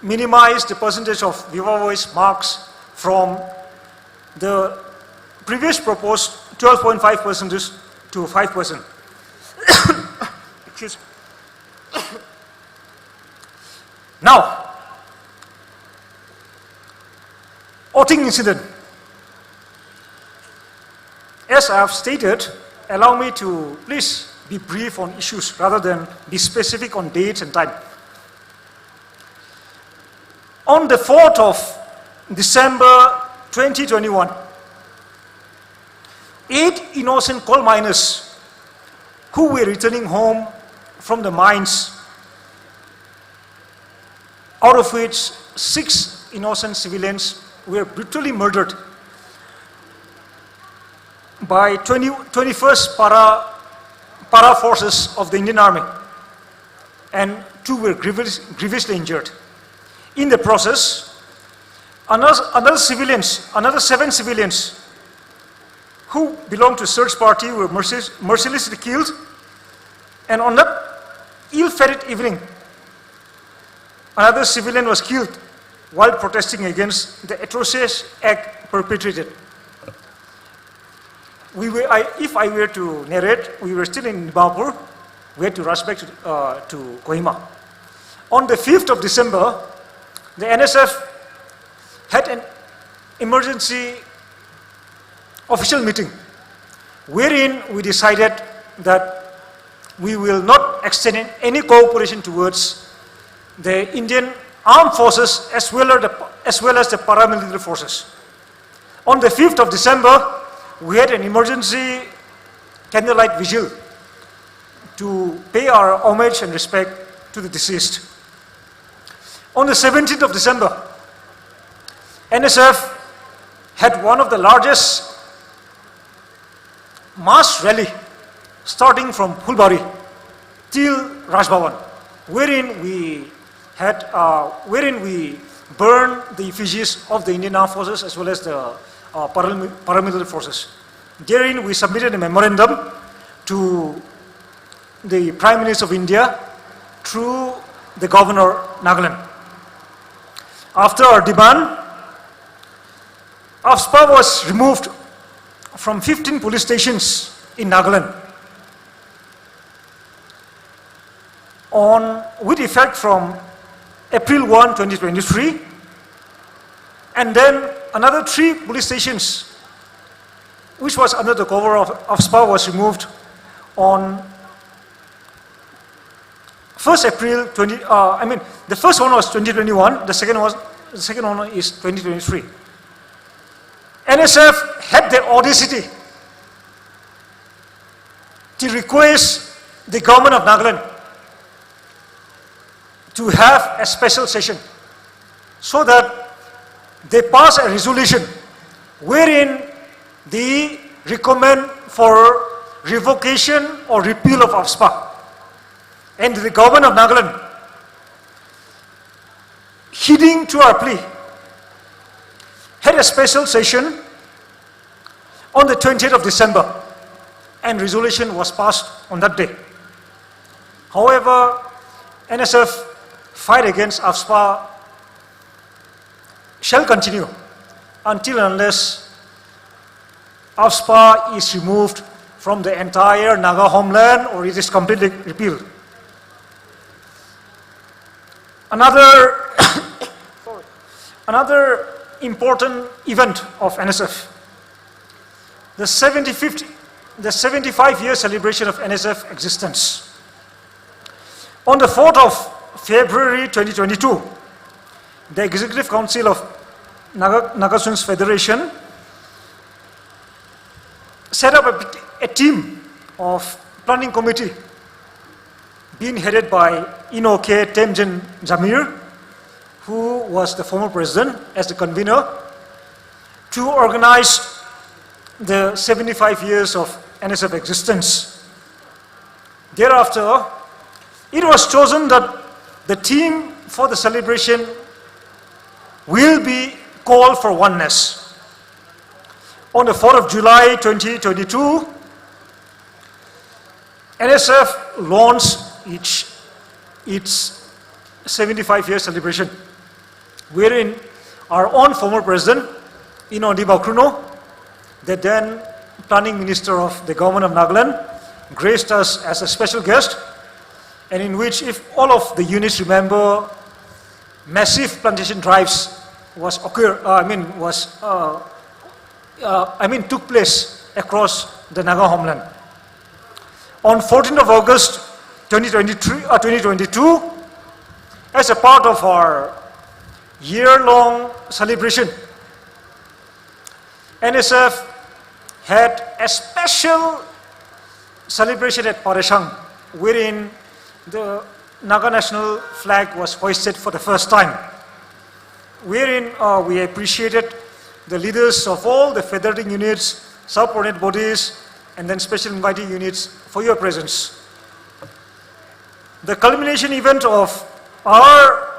minimize the percentage of Viva Voice marks from the previous proposed 12.5% to 5%. Excuse me. Now, voting incident. As I have stated, allow me to please be brief on issues rather than be specific on dates and time. On the 4th of December 2021, 8 innocent coal miners who were returning home from the mines, out of which 6 innocent civilians were brutally murdered by 21st para forces of the Indian Army, and 2 were grievously injured. In the process, another 7 civilians who belonged to search party were mercilessly killed, and on that ill-fated evening, another civilian was killed while protesting against the atrocious act perpetrated. If I were to narrate, we were still in Nibapur. We had to rush back to Kohima. On the 5th of December, the NSF had an emergency official meeting wherein we decided that we will not extend any cooperation towards the Indian armed forces as well as the paramilitary forces. On the 5th of December, we had an emergency candlelight vigil to pay our homage and respect to the deceased. On the 17th of December, NSF had one of the largest mass rally starting from Phulbari till Rajbhavan, wherein we burned the effigies of the Indian Armed Forces as well as the paramilitary forces. Therein, we submitted a memorandum to the Prime Minister of India through the Governor Nagaland. After our demand, AFSPA was removed from 15 police stations in Nagaland with effect from April 1, 2023, and then another 3 police stations, which was under the cover of AFSPA, was removed on 1st April 20. The first one was 2021. The second one is 2023. NSF had the audacity to request the government of Nagaland to have a special session so that they pass a resolution wherein they recommend for revocation or repeal of AFSPA. And the government of Nagaland, heeding to our plea, had a special session on the 20th of December, and resolution was passed on that day. However, NSF fight against AFSPA shall continue until and unless AFSPA is removed from the entire Naga homeland or it is completely repealed. Another important event of NSF, the 75-year celebration of NSF existence. On the 4th of February 2022, the Executive Council of Naga Students Federation set up a team of planning committee being headed by Inoke Temjen Jamir, who was the former president, as the convener, to organize the 75 years of NSF existence. Thereafter, it was chosen that the theme for the celebration will be Call for Oneness. On the 4th of July 2022, NSF launched its 75-year celebration, wherein our own former president, Ukhrul, the then planning minister of the government of Nagaland, graced us as a special guest, and in which, if all of the units remember, massive plantation drives took place across the Naga homeland. On 14th of August 2022, as a part of our year-long celebration, NSF had a special celebration at Parashang, wherein the Naga national flag was hoisted for the first time, wherein we appreciated the leaders of all the federating units, subordinate bodies, and then special invitee units for your presence. The culmination event of our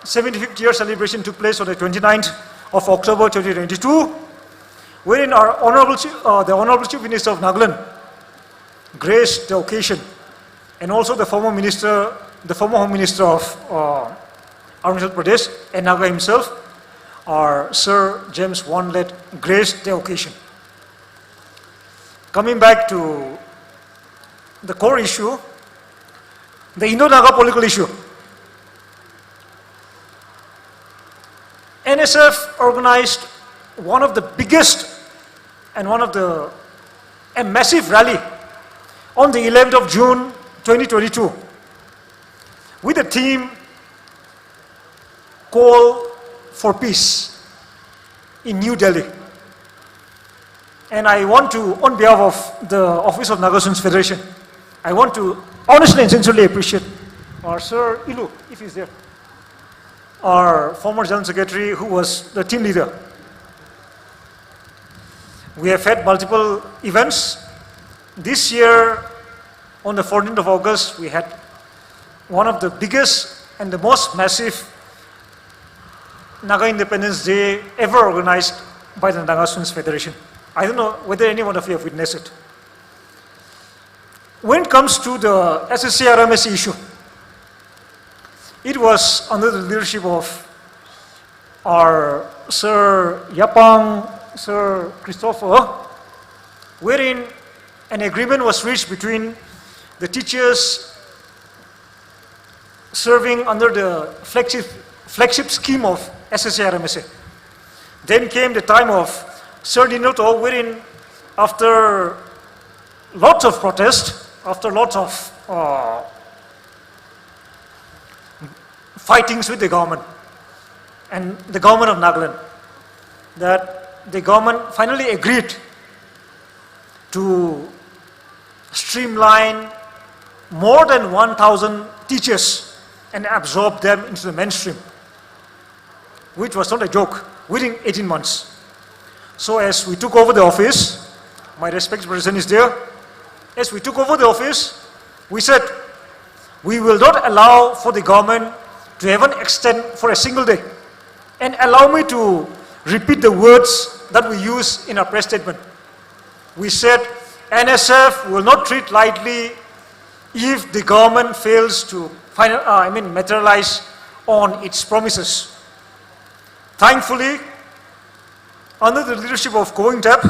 75th year celebration took place on the 29th of October 2022, wherein our the Honorable Chief Minister of Nagaland graced the occasion, and also the former Home Minister of Arunachal Pradesh and Naga himself, our Sir James Wanlett, graced the occasion. Coming back to the core issue, the Indo-Naga political issue. NSF organized one of the biggest and a massive rally on the 11th of June 2022 with the theme Call for Peace in New Delhi. And I want to, on behalf of the Office of Naga Students Federation, I want to honestly and sincerely appreciate our Sir Ilu, if he's there, our former General Secretary who was the team leader. We have had multiple events. This year, on the 14th of August, we had one of the biggest and the most massive Naga Independence Day ever organized by the Naga Students Federation. I don't know whether any one of you have witnessed it. When it comes to the SSC-RMS issue, it was under the leadership of our Sir Yapang, Sir Christopher, wherein an agreement was reached between the teachers serving under the flagship scheme of SSC-RMSA. Then came the time of Sir Dinoto, wherein after lots of protest, after lots of fightings with the government and the government of Nagaland, that the government finally agreed to streamline more than 1,000 teachers and absorb them into the mainstream, which was not a joke, within 18 months. So as we took over the office, my respected president is there, as we took over the office, we said, we will not allow for the government to even extend for a single day. And allow me to repeat the words that we use in our press statement. We said, NSF will not treat lightly if the government fails to materialize on its promises. Thankfully, under the leadership of Going Tap,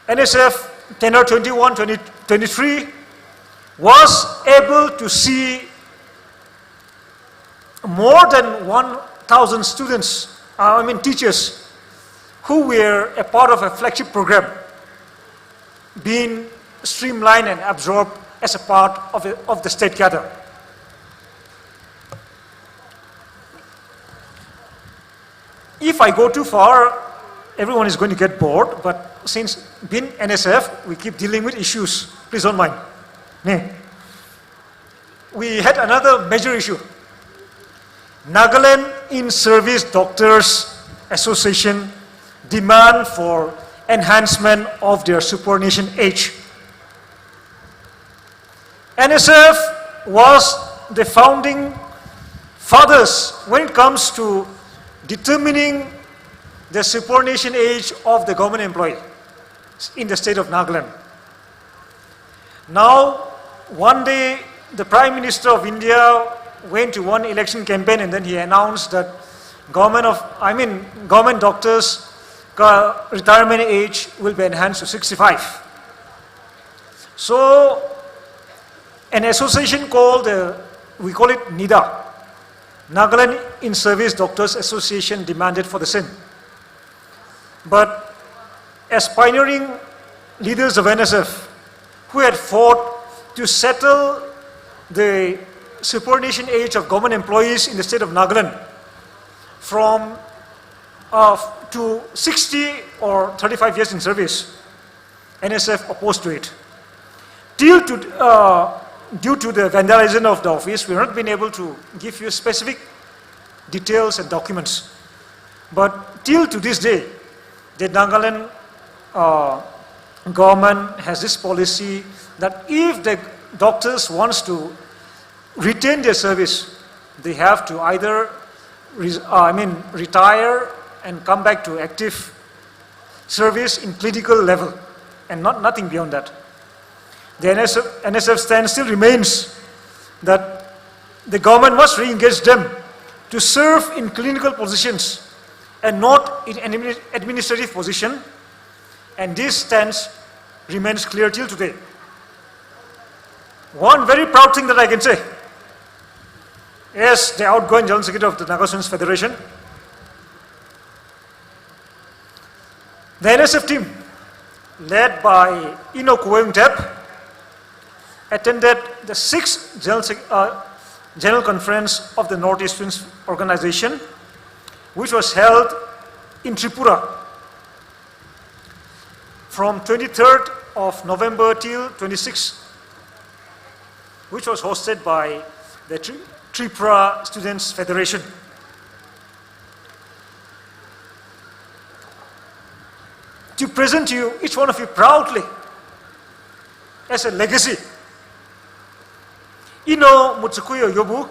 NSF tenure 21-23 was able to see more than 1,000 students, teachers, who were a part of a flagship program being streamlined and absorbed as a part of the state cadre. If I go too far, everyone is going to get bored, but since being NSF, we keep dealing with issues. Please don't mind. We had another major issue. Nagaland In-Service Doctors Association demand for enhancement of their superannuation age. NSF was the founding fathers when it comes to determining the subordination age of the government employee in the state of Nagaland. Now, one day, the Prime Minister of India went to one election campaign and then he announced that government doctors' retirement age will be enhanced to 65. So, an association called, we call it NIDA, Nagaland In-Service Doctors Association, demanded for the same. But as pioneering leaders of NSF, who had fought to settle the subordination age of government employees in the state of Nagaland from to 60 or 35 years in service, NSF opposed to it. Due to the vandalism of the office, we have not been able to give you specific details and documents. But till to this day, the Nagaland government has this policy that if the doctors wants to retain their service, they have to either retire and come back to active service in clinical level and nothing beyond that. The NSF stand still remains that the government must re-engage them to serve in clinical positions and not in an administrative position, and this stance remains clear till today. One very proud thing that I can say, as the outgoing General Secretary of the Naga Students Federation, the NSF team, led by Ino Kuwaingtep, attended the 6th General Conference of the Northeast Students Organization, which was held in Tripura from 23rd of November till 26th, which was hosted by the Tripura Students Federation. To present to you, each one of you proudly, as a legacy, Ino Mutsukuyo Yobu,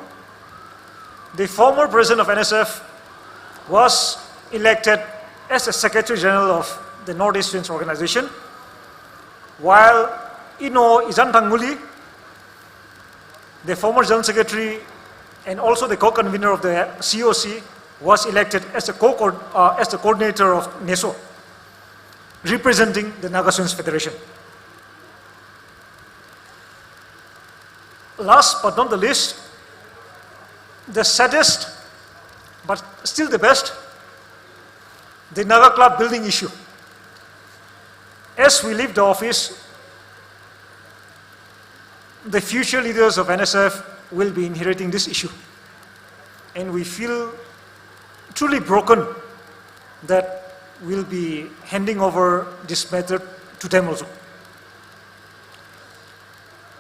the former president of NSF, was elected as a Secretary General of the Northeast Students Organization, while Ino Izan Tanguli, the former General Secretary and also the co-convener of the COC, was elected as the coordinator of NESO, representing the Naga Students Federation. Last but not the least, the saddest, but still the best, the Naga Club building issue. As we leave the office, the future leaders of NSF will be inheriting this issue. And we feel truly broken that we'll be handing over this matter to them also.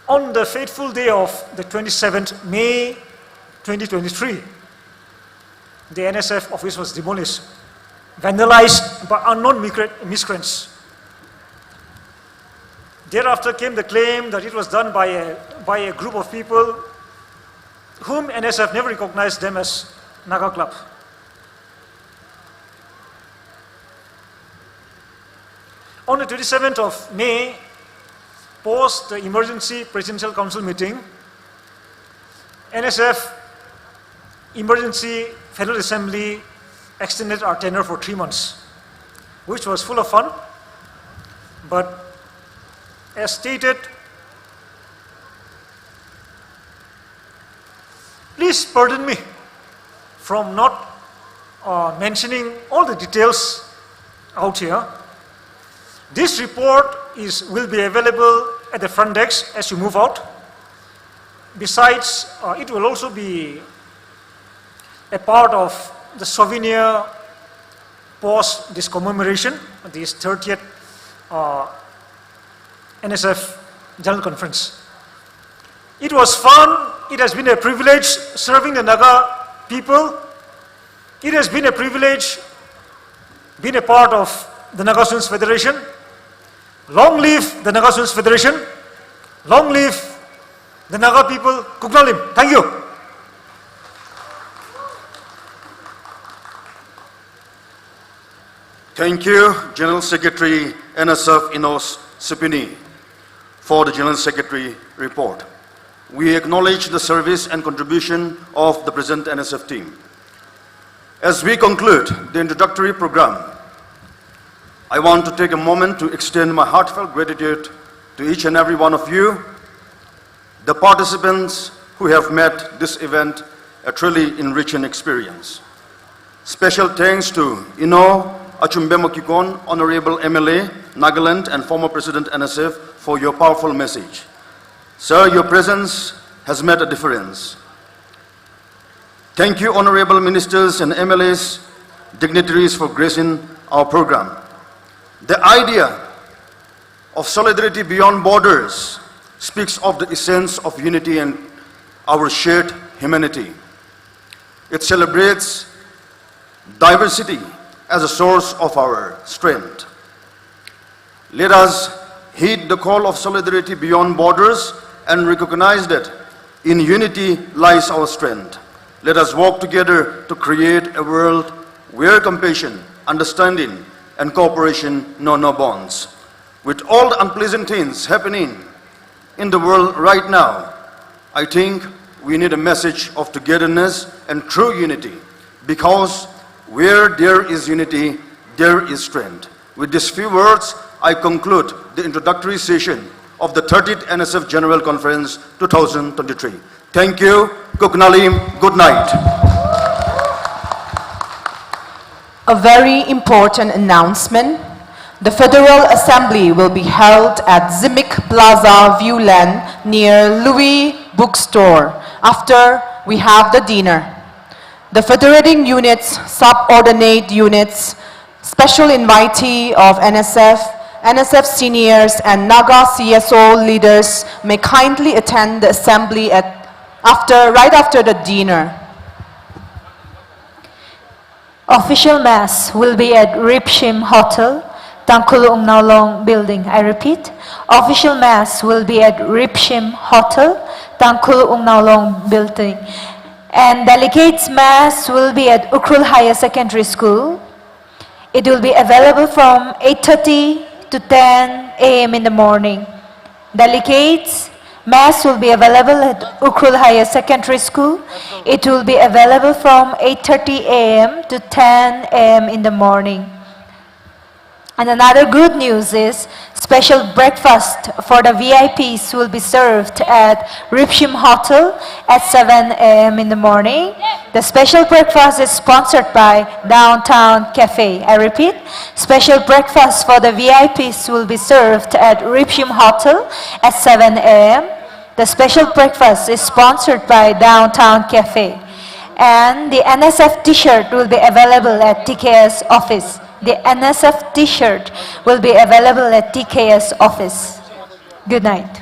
On the fateful day of the 27th May 2023, the NSF office was demolished, vandalized by unknown miscreants. Thereafter came the claim that it was done by a group of people whom NSF never recognized them as Naga Club. On the 27th of May, post the emergency presidential council meeting, NSF emergency Federal Assembly extended our tenure for 3 months, which was full of fun, but as stated, please pardon me from not mentioning all the details out here. This report will be available at the front desk as you move out. Besides, it will also be a part of the souvenir post this commemoration, this 30th NSF General Conference. It was fun. It has been a privilege serving the Naga people. It has been a privilege being a part of the Naga Students Federation. Long live the Naga Students Federation. Long live the Naga people. Kuknalim. Thank you. Thank you, General Secretary NSF Inos Sipini, for the General Secretary report. We acknowledge the service and contribution of the present NSF team. As we conclude the introductory program, I want to take a moment to extend my heartfelt gratitude to each and every one of you, the participants who have made this event a truly enriching experience. Special thanks to Ino Achumbemokikon, Honorable MLA, Nagaland, and former President NSF for your powerful message. Sir, your presence has made a difference. Thank you, Honorable Ministers and MLAs, dignitaries for gracing our program. The idea of solidarity beyond borders speaks of the essence of unity and our shared humanity. It celebrates diversity as a source of our strength. Let us heed the call of solidarity beyond borders and recognize that in unity lies our strength. Let us work together to create a world where compassion, understanding, and cooperation know no bonds. With all the unpleasant things happening in the world right now, I think we need a message of togetherness and true unity, because where there is unity, there is strength. With these few words, I conclude the introductory session of the 30th NSF General Conference 2023. Thank you. Kuknalim, good night. A very important announcement. The Federal Assembly will be held at Zimik Plaza Viewland near Louis Bookstore after we have the dinner. The federating units, subordinate units, special invitee of NSF, NSF seniors, and Naga CSO leaders may kindly attend the assembly right after the dinner. Official Mass will be at Ripshim Hotel, Tangkhul Ungnaulong building. I repeat, official Mass will be at Ripshim Hotel, Tangkhul Ungnaulong building. And Delegates Mass will be at Ukhrul Higher Secondary School. It will be available from 8:30 to 10 a.m. in the morning. Delegates Mass will be available at Ukhrul Higher Secondary School. It will be available from 8:30 a.m. to 10 a.m. in the morning. And another good news is special breakfast for the VIPs will be served at Ripshim Hotel at 7 a.m. in the morning. The special breakfast is sponsored by Downtown Cafe. I repeat, special breakfast for the VIPs will be served at Ripshim Hotel at 7 a.m. The special breakfast is sponsored by Downtown Cafe. And the NSF t-shirt will be available at TKS office. The NSF t-shirt will be available at TKS office. Good night.